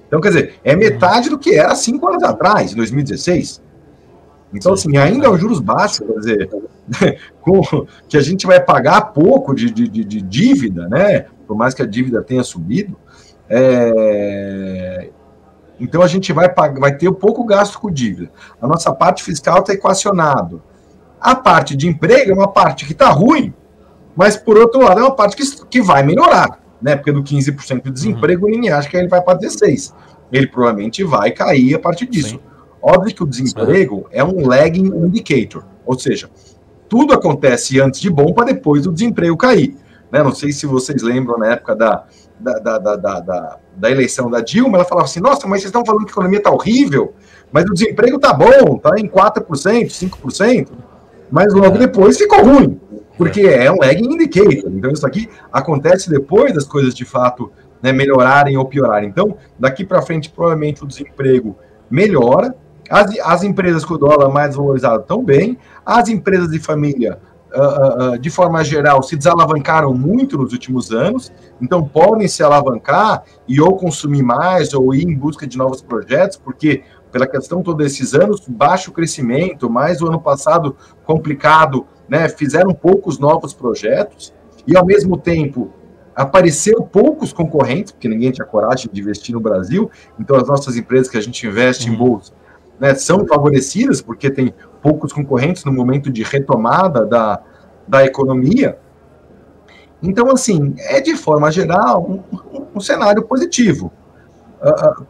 Então, quer dizer, é metade do que era 5 anos atrás, em 2016. Então, assim, ainda é um juros baixos, quer dizer, que a gente vai pagar pouco de dívida, né, por mais que a dívida tenha subido, então a gente vai ter pouco gasto com dívida. A nossa parte fiscal está equacionado. A parte de emprego é uma parte que está ruim, mas, por outro lado, é uma parte que vai melhorar, né? Porque do 15% de desemprego, ninguém acha que ele vai para 16%. Ele provavelmente vai cair a partir disso. Sim. Óbvio que o desemprego é um lagging indicator, ou seja, tudo acontece antes de bom para depois do desemprego cair. Né? Não sei se vocês lembram, na época da eleição da Dilma, ela falava assim, nossa, mas vocês estão falando que a economia está horrível, mas o desemprego está bom, está em 4%, 5%, mas logo depois ficou ruim, porque é um lagging indicator. Então isso aqui acontece depois das coisas de fato, né, melhorarem ou piorarem. Então, daqui para frente, provavelmente o desemprego melhora, as empresas com o dólar mais desvalorizado estão bem, as empresas de família, de forma geral, se desalavancaram muito nos últimos anos, então podem se alavancar e ou consumir mais ou ir em busca de novos projetos, porque pela questão todos esses anos, baixo crescimento, mais o ano passado complicado, né, fizeram poucos novos projetos e, ao mesmo tempo, apareceram poucos concorrentes, porque ninguém tinha coragem de investir no Brasil, então as nossas empresas que a gente investe em bolsa, né, são favorecidas, porque tem poucos concorrentes no momento de retomada da economia. Então, assim, de forma geral, um cenário positivo.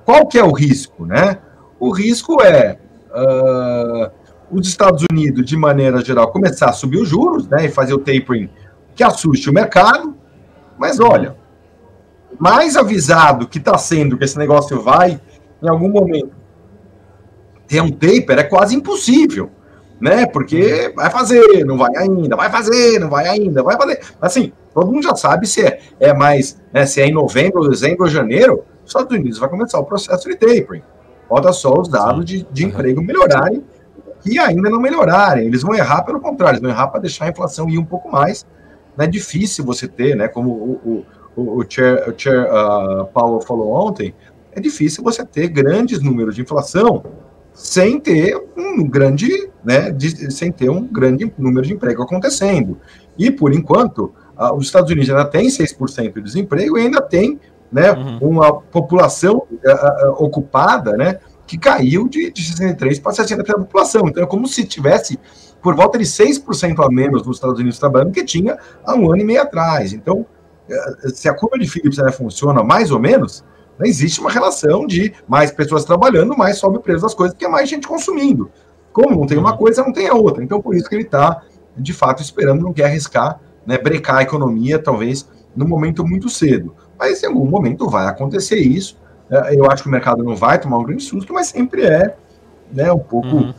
Qual que é o risco, né? O risco é os Estados Unidos, de maneira geral, começar a subir os juros, né, e fazer o tapering que assuste o mercado, mas olha, mais avisado que está sendo que esse negócio vai, em algum momento, ter um taper é quase impossível, né? Porque vai fazer, não vai ainda, vai fazer, não vai ainda, vai fazer. Assim, todo mundo já sabe se é mais, né, se é em novembro, dezembro ou janeiro, os Estados Unidos vai começar o processo de tapering. Falta só os dados de emprego melhorarem e ainda não melhorarem. Eles vão errar pelo contrário, eles vão errar para deixar a inflação ir um pouco mais. Não é difícil você ter, né? Como o Chair Powell falou ontem, é difícil você ter grandes números de inflação sem ter um grande, né, sem ter um grande número de emprego acontecendo. E, por enquanto, os Estados Unidos ainda tem 6% de desemprego e ainda tem, né, uma população ocupada, né, que caiu de 63% para 60% da população. Então, é como se tivesse por volta de 6% a menos nos Estados Unidos trabalhando que tinha há 1 ano e meio atrás. Então, se a curva de Phillips funciona mais ou menos, Existe uma relação de mais pessoas trabalhando, mais sobe o preço das coisas, porque é mais gente consumindo. Como não tem uma coisa, não tem a outra. Então, por isso que ele está, de fato, esperando, não quer arriscar, né, brecar a economia, talvez, num momento muito cedo. Mas, em algum momento, vai acontecer isso. Eu acho que o mercado não vai tomar um grande susto, mas sempre é, né, um pouco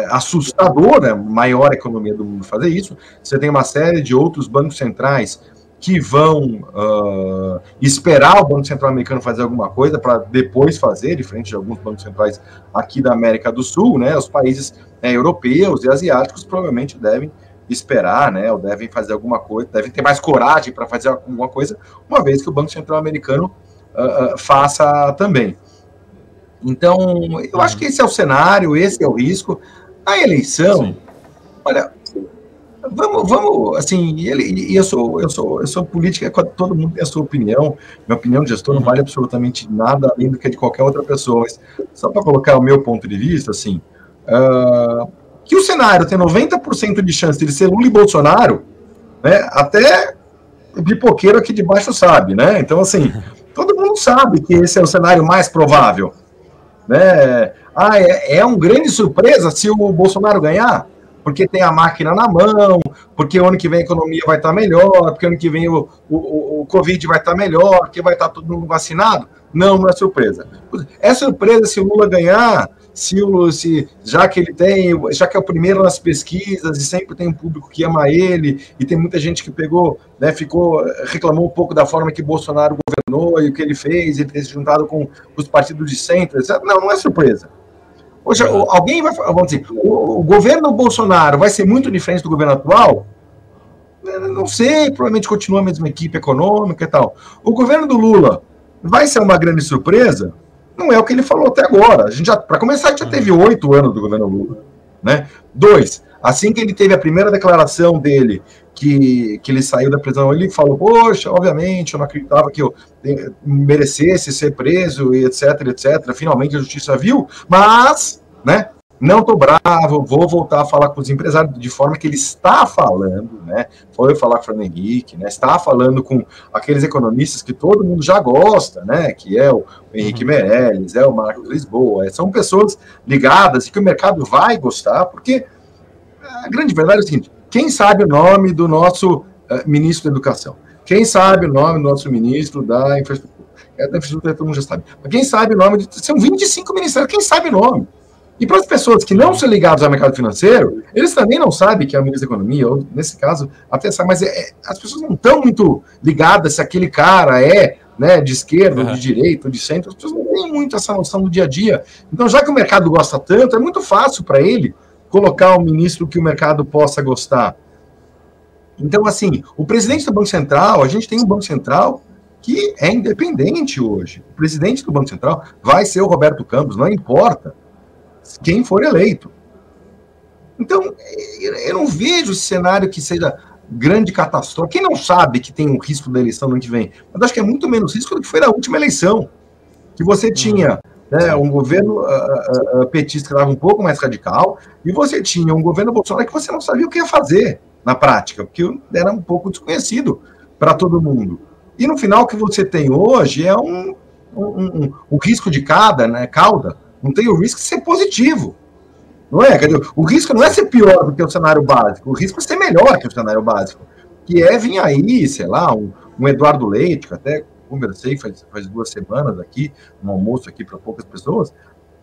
assustador, né, maior a economia do mundo fazer isso. Você tem uma série de outros bancos centrais que vão esperar o Banco Central americano fazer alguma coisa para depois fazer, diferente de alguns bancos centrais aqui da América do Sul, né? Os países europeus e asiáticos provavelmente devem esperar, né? Ou devem fazer alguma coisa, devem ter mais coragem para fazer alguma coisa, uma vez que o Banco Central americano faça também. Então, eu acho que esse é o cenário, esse é o risco. A eleição, sim, olha, vamos, assim, eu sou política, todo mundo tem a sua opinião, minha opinião de gestor não vale absolutamente nada além do que de qualquer outra pessoa, mas só para colocar o meu ponto de vista, assim, que o cenário tem 90% de chance de ser Lula e Bolsonaro, né, até pipoqueiro aqui de baixo sabe, né, então, assim, todo mundo sabe que esse é o cenário mais provável, né, é uma grande surpresa se o Bolsonaro ganhar, porque tem a máquina na mão, porque o ano que vem a economia vai estar melhor, porque ano que vem o Covid vai estar melhor, porque vai estar todo mundo vacinado. Não é surpresa. É surpresa se o Lula ganhar, já que é o primeiro nas pesquisas e sempre tem um público que ama ele, e tem muita gente que pegou, né, reclamou um pouco da forma que Bolsonaro governou e o que ele fez, ele ter se juntado com os partidos de centro, etc. Não é surpresa. Hoje, alguém vai falar, vamos dizer, o governo Bolsonaro vai ser muito diferente do governo atual? Não sei, provavelmente continua a mesma equipe econômica e tal. O governo do Lula vai ser uma grande surpresa? Não é o que ele falou até agora. Para começar, a gente já teve 8 anos do governo Lula, né? 2, assim que ele teve a primeira declaração dele, que ele saiu da prisão, ele falou, poxa, obviamente, eu não acreditava que eu merecesse ser preso, e etc, etc. Finalmente a justiça viu, mas, né, não estou bravo, vou voltar a falar com os empresários de forma que ele está falando, né, foi falar com o Fernando Henrique, né, está falando com aqueles economistas que todo mundo já gosta, né, que é o Henrique Meirelles, é o Marcos Lisboa, são pessoas ligadas e que o mercado vai gostar, porque a grande verdade é o seguinte, quem sabe o nome do nosso ministro da Educação? Quem sabe o nome do nosso ministro da Infraestrutura? Da Infraestrutura todo mundo já sabe. Mas quem sabe o nome são 25 ministérios, quem sabe o nome? E para as pessoas que não são ligadas ao mercado financeiro, eles também não sabem que é o ministro da Economia, ou nesse caso, até sabe, mas as pessoas não estão muito ligadas se aquele cara né, de esquerda, de direita, de centro, as pessoas não têm muito essa noção do dia a dia. Então, já que o mercado gosta tanto, é muito fácil para ele colocar um ministro que o mercado possa gostar. Então, assim, o presidente do Banco Central, a gente tem um Banco Central que é independente hoje. O presidente do Banco Central vai ser o Roberto Campos, não importa quem for eleito. Então, eu não vejo esse cenário que seja grande catástrofe. Quem não sabe que tem um risco da eleição no ano que vem? Mas acho que é muito menos risco do que foi na última eleição, que você tinha um governo petista que estava um pouco mais radical, e você tinha um governo Bolsonaro que você não sabia o que ia fazer na prática, porque era um pouco desconhecido para todo mundo. E no final, o que você tem hoje é um risco de cauda, não tem o risco de ser positivo. Não é? Quer dizer, o risco não é ser pior do que o cenário básico, o risco é ser melhor que o cenário básico, que é vir aí, sei lá, um Eduardo Leite, que até conversei faz 2 semanas aqui, um almoço aqui para poucas pessoas,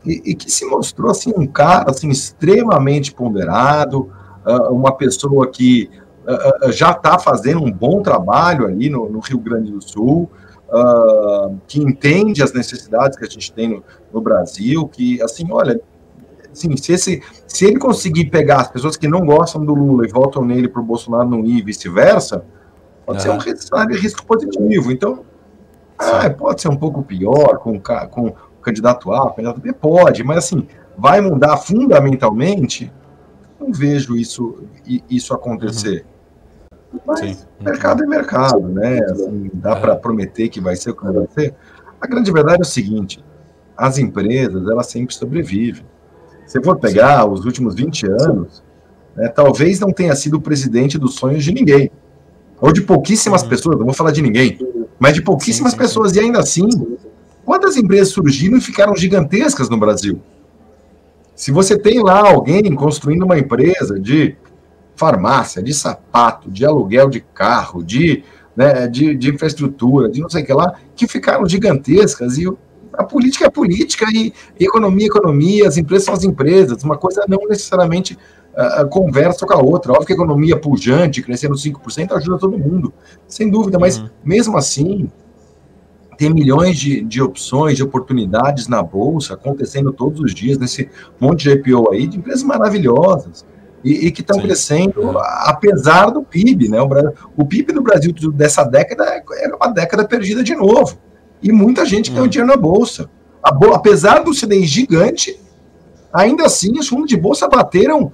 e que se mostrou assim, um cara assim, extremamente ponderado, uma pessoa que já está fazendo um bom trabalho ali no Rio Grande do Sul, que entende as necessidades que a gente tem no Brasil, que, assim, olha, assim, se ele conseguir pegar as pessoas que não gostam do Lula e votam nele para o Bolsonaro não ir e vice-versa, pode ser um risco positivo. Então, pode ser um pouco pior com o candidato A, o candidato B, pode, mas assim, vai mudar fundamentalmente? Não vejo isso acontecer. Mas mercado é mercado, né? Assim, dá para prometer que vai ser o que vai ser. A grande verdade é o seguinte, as empresas, elas sempre sobrevivem. Se for pegar os últimos 20 anos, né, talvez não tenha sido o presidente dos sonhos de ninguém. Ou de pouquíssimas pessoas, não vou falar de ninguém, mas de pouquíssimas pessoas. E ainda assim, Quantas empresas surgiram e ficaram gigantescas no Brasil? Se você tem lá alguém construindo uma empresa de farmácia, de sapato, de aluguel de carro, de infraestrutura, de não sei o que lá, que ficaram gigantescas, e a política é política, e economia é economia, as empresas são as empresas, uma coisa não necessariamente conversa com a outra. Óbvio que a economia pujante, crescendo 5%, ajuda todo mundo, sem dúvida, mas mesmo assim, tem milhões de opções, de oportunidades na Bolsa, acontecendo todos os dias, nesse monte de IPO aí, de empresas maravilhosas, e que estão crescendo, apesar do PIB, né? O PIB do Brasil dessa década era uma década perdida de novo, e muita gente ganhou dinheiro na Bolsa. Apesar do CDI gigante, ainda assim os fundos de Bolsa bateram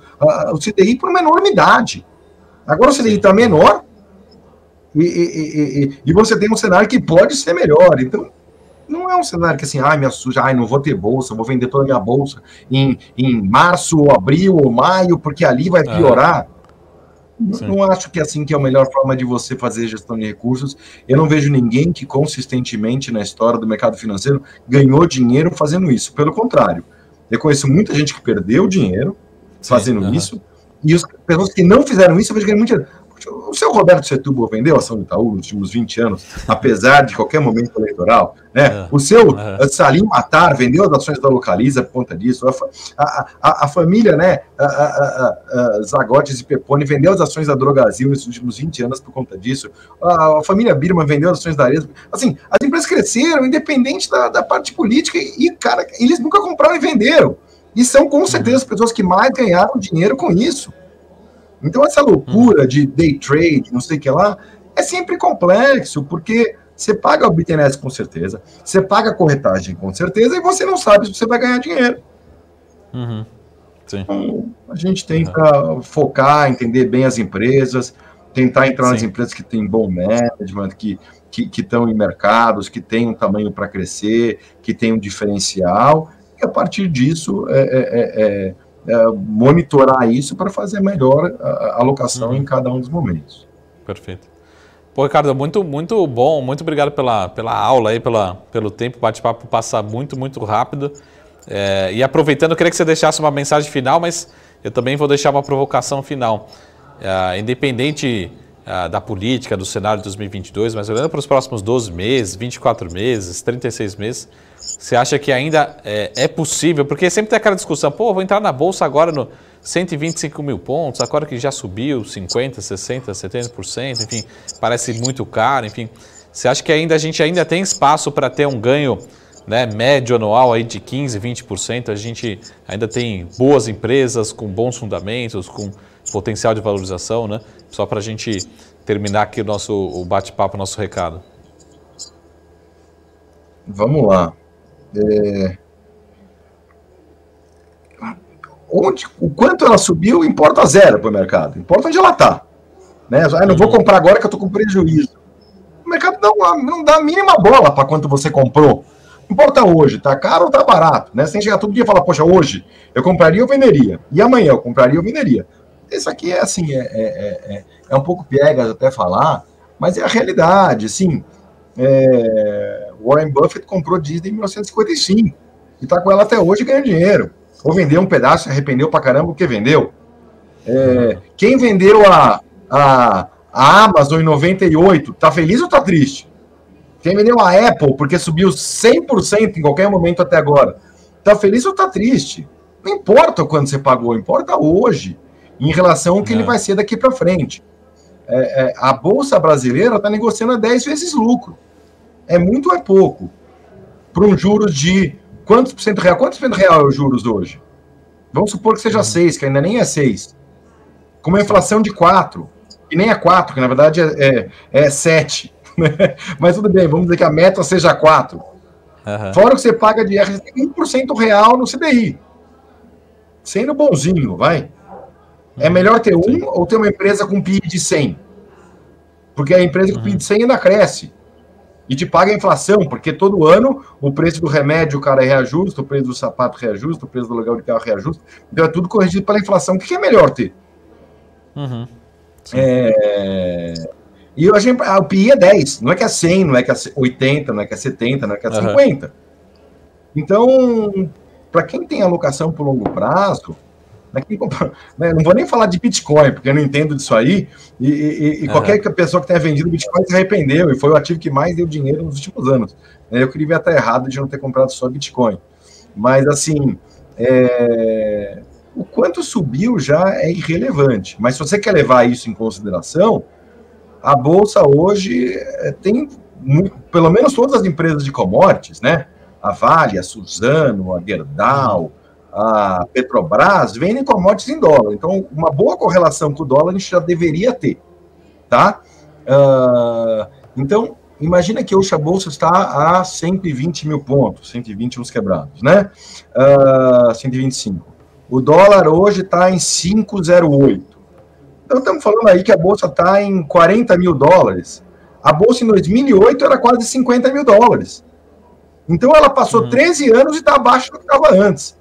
o CDI por uma enormidade. Agora o CDI está menor, e você tem um cenário que pode ser melhor. Então, não é um cenário que assim, me assusta, não vou ter bolsa, vou vender toda a minha bolsa em março, ou abril, ou maio, porque ali vai piorar. Não acho que é assim que é a melhor forma de você fazer gestão de recursos. Eu não vejo ninguém que consistentemente na história do mercado financeiro ganhou dinheiro fazendo isso. Pelo contrário, eu conheço muita gente que perdeu dinheiro fazendo isso, e as pessoas que não fizeram isso, eu vejo que ganham muito dinheiro. O seu Roberto Setúbal vendeu a ação do Itaú nos últimos 20 anos, apesar de qualquer momento eleitoral, né? O seu Salim Matar vendeu as ações da Localiza por conta disso. A família, né, Zagotes e Peponi vendeu as ações da Drogasil nesses últimos 20 anos por conta disso. A família Birman vendeu as ações da Arezzo. Assim, as empresas cresceram independente da parte política e, cara, eles nunca compraram e venderam. E são, com certeza, as pessoas que mais ganharam dinheiro com isso. Então, essa loucura de day trade, não sei o que lá, é sempre complexo, porque você paga o BTNS com certeza, você paga a corretagem com certeza, e você não sabe se você vai ganhar dinheiro. Então, a gente tenta focar, entender bem as empresas, tentar entrar nas empresas que têm bom management, que estão em mercados, que têm um tamanho para crescer, que têm um diferencial, e a partir disso monitorar isso para fazer melhor a alocação em cada um dos momentos. Perfeito. Pô, Ricardo, muito bom, muito obrigado pela aula aí, pelo tempo, o bate-papo passa muito rápido. E aproveitando, eu queria que você deixasse uma mensagem final, mas eu também vou deixar uma provocação final. Independente da política, do cenário de 2022, mas olhando para os próximos 12 meses, 24 meses, 36 meses, você acha que ainda é possível? Porque sempre tem aquela discussão, vou entrar na Bolsa agora no 125 mil pontos, agora que já subiu 50%, 60%, 70%, enfim, parece muito caro, enfim. Você acha que a gente ainda tem espaço para ter um ganho, né, médio anual aí de 15%, 20%? A gente ainda tem boas empresas com bons fundamentos, com potencial de valorização, né? Só para a gente terminar aqui o bate-papo, o nosso recado. Vamos lá. O quanto ela subiu importa zero para o mercado, importa onde ela está, né? Não vou comprar agora que eu estou com prejuízo. O mercado não dá a mínima bola para quanto você comprou. Importa hoje, tá caro ou tá barato, né? Sem chegar todo dia e falar, poxa, hoje eu compraria ou venderia, e amanhã eu compraria ou venderia. Isso aqui é assim, é um pouco piegas até falar, mas é a realidade, assim. Warren Buffett comprou Disney em 1955 e está com ela até hoje ganhando dinheiro. Ou vendeu um pedaço, se arrependeu pra caramba porque vendeu. Quem vendeu a Amazon em 98, tá feliz ou tá triste? Quem vendeu a Apple porque subiu 100% em qualquer momento até agora, tá feliz ou tá triste? Não importa quando você pagou, importa hoje, em relação ao que ele vai ser daqui para frente. A Bolsa Brasileira está negociando a 10 vezes lucro. É muito ou é pouco? Para um juros de quantos por cento real? Quantos por cento real é os juros hoje? Vamos supor que seja 6, que ainda nem é 6. Com uma inflação de 4, que nem é 4, que na verdade é 7. Mas tudo bem, vamos dizer que a meta seja 4. Fora o que você paga de IR, 1% real no CDI. Sendo bonzinho, vai. É melhor ter ou ter uma empresa com PI de 100? Porque a empresa com PI de 100 ainda cresce. E te paga a inflação, porque todo ano o preço do remédio o cara reajusta, o preço do sapato reajusta, o preço do aluguel de carro reajusta. Então é tudo corrigido pela inflação. O que é melhor ter? E o PI é 10, não é que é 100, não é que é 80, não é que é 70, não é que é 50. Então, para quem tem alocação por longo prazo, não vou nem falar de Bitcoin, porque eu não entendo disso aí, e qualquer pessoa que tenha vendido Bitcoin se arrependeu, e foi o ativo que mais deu dinheiro nos últimos anos. Eu queria estar errado de não ter comprado só Bitcoin. Mas, assim, o quanto subiu já é irrelevante. Mas se você quer levar isso em consideração, a Bolsa hoje tem, pelo menos todas as empresas de commodities, né? A Vale, a Suzano, a Gerdau, a Petrobras, vendem commodities em dólar. Então, uma boa correlação com o dólar a gente já deveria ter, tá? Então, imagina que hoje a Bolsa está a 120 mil pontos, 120 uns quebrados, né? 125. O dólar hoje está em 5,08. Então, estamos falando aí que a Bolsa está em 40 mil dólares. A Bolsa em 2008 era quase 50 mil dólares. Então, ela passou 13 anos e está abaixo do que estava antes.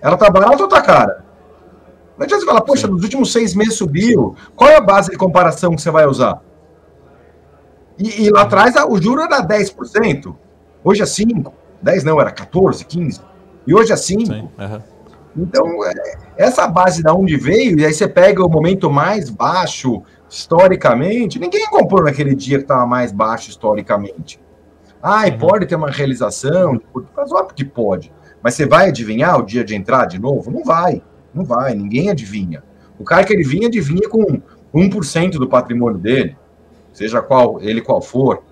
Ela está barata ou está cara? Não adianta você falar, poxa, nos últimos 6 meses subiu. Qual é a base de comparação que você vai usar? E lá atrás o juro era 10%. Hoje é 5%. 10 não, era 14%, 15%. E hoje é 5%. Então, essa base da onde veio, e aí você pega o momento mais baixo historicamente, ninguém comprou naquele dia que estava mais baixo historicamente. Pode ter uma realização, mas óbvio que pode. Mas você vai adivinhar o dia de entrar de novo? Não vai, ninguém adivinha. O cara que adivinha com 1% do patrimônio dele, seja qual for.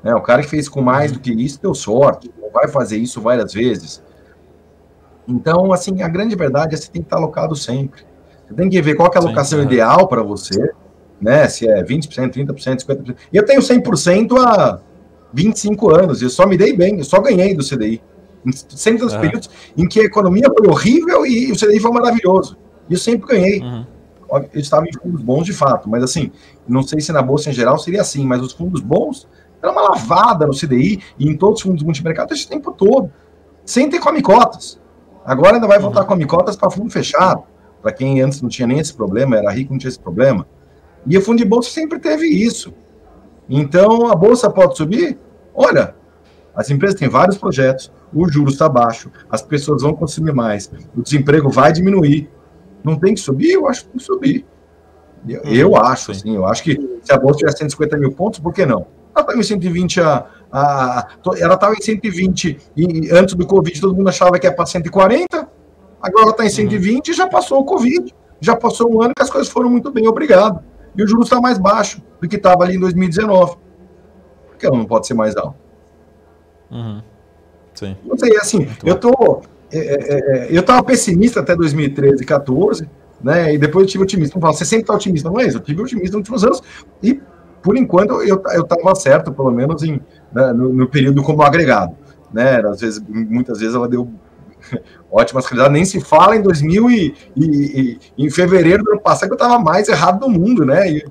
Né? O cara que fez com mais do que isso deu sorte, não vai fazer isso várias vezes. Então, assim, a grande verdade é que você tem que estar alocado sempre. Você tem que ver qual que é a alocação ideal para você, né? Se é 20%, 30%, 50%. E eu tenho 100% há 25 anos, e eu só me dei bem, eu só ganhei do CDI. Sempre nos períodos em que a economia foi horrível e o CDI foi maravilhoso. E eu sempre ganhei. Eu estava em fundos bons de fato, mas assim, não sei se na Bolsa em geral seria assim, mas os fundos bons eram uma lavada no CDI e em todos os fundos multimercado esse tempo todo, sem ter come-cotas. Agora ainda vai voltar come-cotas para fundo fechado, para quem antes não tinha nem esse problema, era rico, não tinha esse problema. E o fundo de bolsa sempre teve isso. Então, a bolsa pode subir? Olha, as empresas têm vários projetos, o juros está baixo, as pessoas vão consumir mais, o desemprego vai diminuir. Não tem que subir? Eu acho que tem que subir. Eu acho, assim, eu acho que se a bolsa tiver 150 mil pontos, por que não? Ela estava em 120 ela estava em 120 e antes do Covid todo mundo achava que ia para 140, agora ela está em 120 e já passou o Covid. Já passou um ano que as coisas foram muito bem, obrigado. E o juros está mais baixo do que estava ali em 2019. Por que ela não pode ser mais alta? Sim. Não sei, assim, eu estava pessimista até 2013, 2014, né? E depois eu tive otimista. Não falo, você sempre está otimista, não é isso? Eu tive otimista nos últimos anos e, por enquanto, eu estava certo, pelo menos no período como agregado, né? Às vezes, muitas vezes ela deu ótimas realidades, nem se fala em 2000 e em fevereiro do ano passado que eu estava mais errado do mundo, né?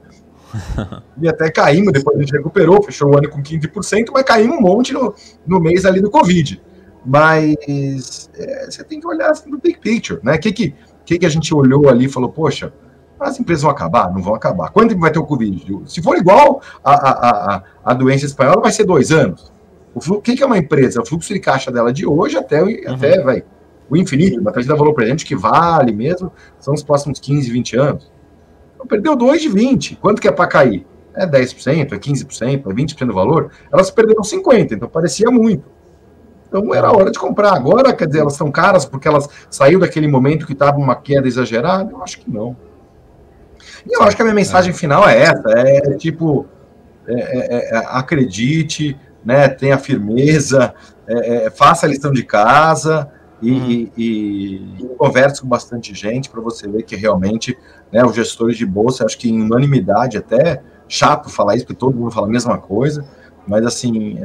E até caímos, depois a gente recuperou, fechou o ano com 15%, mas caímos um monte no mês ali do Covid. Mas você tem que olhar assim, no big picture, né? O que a gente olhou ali e falou, poxa, as empresas vão acabar? Não vão acabar. Quanto tempo vai ter o Covid? Se for igual a doença espanhola, vai ser 2 anos. O que é uma empresa? O fluxo de caixa dela de hoje até o infinito, uma taxa de valor presente que vale mesmo, são os próximos 15, 20 anos. Então, perdeu 2 de 20. Quanto que é para cair? É 10%, é 15%, é 20% do valor? Elas perderam 50%, então parecia muito. Então era hora de comprar. Agora, quer dizer, elas estão caras porque elas saíram daquele momento que estava uma queda exagerada? Eu acho que não. E eu acho que a minha mensagem final é essa, acredite, né, tenha firmeza, faça a lição de casa e converse com bastante gente para você ver que realmente, né, os gestores de bolsa, acho que em unanimidade, até chato falar isso, porque todo mundo fala a mesma coisa, mas assim,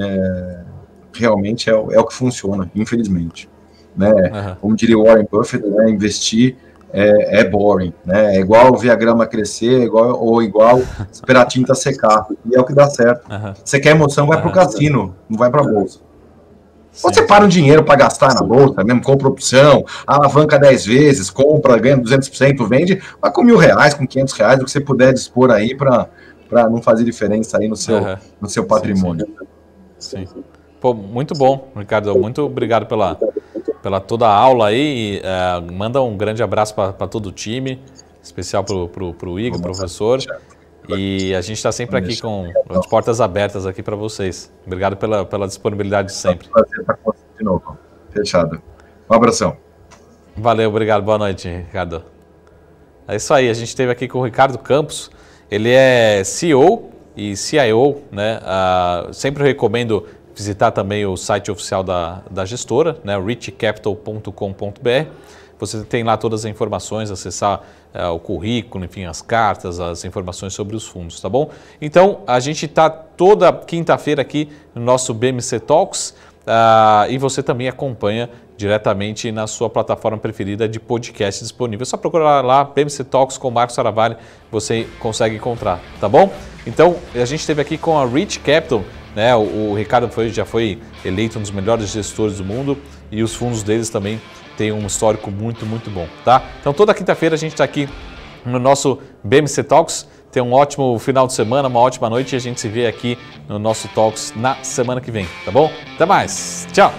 realmente é o que funciona, infelizmente. Né? Como diria o Warren Buffett, né, investir é boring, né? É igual ver a grama crescer, igual esperar a tinta secar, e é o que dá certo. Você quer emoção, vai para o cassino, não vai para a bolsa. Ou você para um dinheiro para gastar na bolsa, mesmo compra opção, alavanca 10 vezes, compra, ganha 200%, vende, vai com R$1.000, com R$500, do que você puder dispor aí para não fazer diferença aí no seu patrimônio. Sim. Pô, muito bom, Ricardo. Muito obrigado pela toda a aula aí. Manda um grande abraço para todo o time, especial para o Igor, professor. E a gente está sempre aqui com as portas abertas aqui para vocês. Obrigado pela disponibilidade de sempre. É um prazer estar com você de novo. Fechado. Um abração. Valeu, obrigado. Boa noite, Ricardo. É isso aí, a gente esteve aqui com o Ricardo Campos. Ele é CEO e CIO, né? Sempre recomendo visitar também o site oficial da gestora, né? richcapital.com.br. Você tem lá todas as informações, acessar o currículo, enfim, as cartas, as informações sobre os fundos, tá bom? Então, a gente está toda quinta-feira aqui no nosso BMC Talks e você também acompanha diretamente na sua plataforma preferida de podcast disponível. É só procurar lá, BMC Talks com Marcos Saravari, você consegue encontrar, tá bom? Então, a gente esteve aqui com a Rich Capital, né? O Ricardo já foi eleito um dos melhores gestores do mundo e os fundos deles também têm um histórico muito, muito bom, tá? Então, toda quinta-feira a gente está aqui no nosso BMC Talks. Tenha um ótimo final de semana, uma ótima noite e a gente se vê aqui no nosso Talks na semana que vem, tá bom? Até mais, tchau!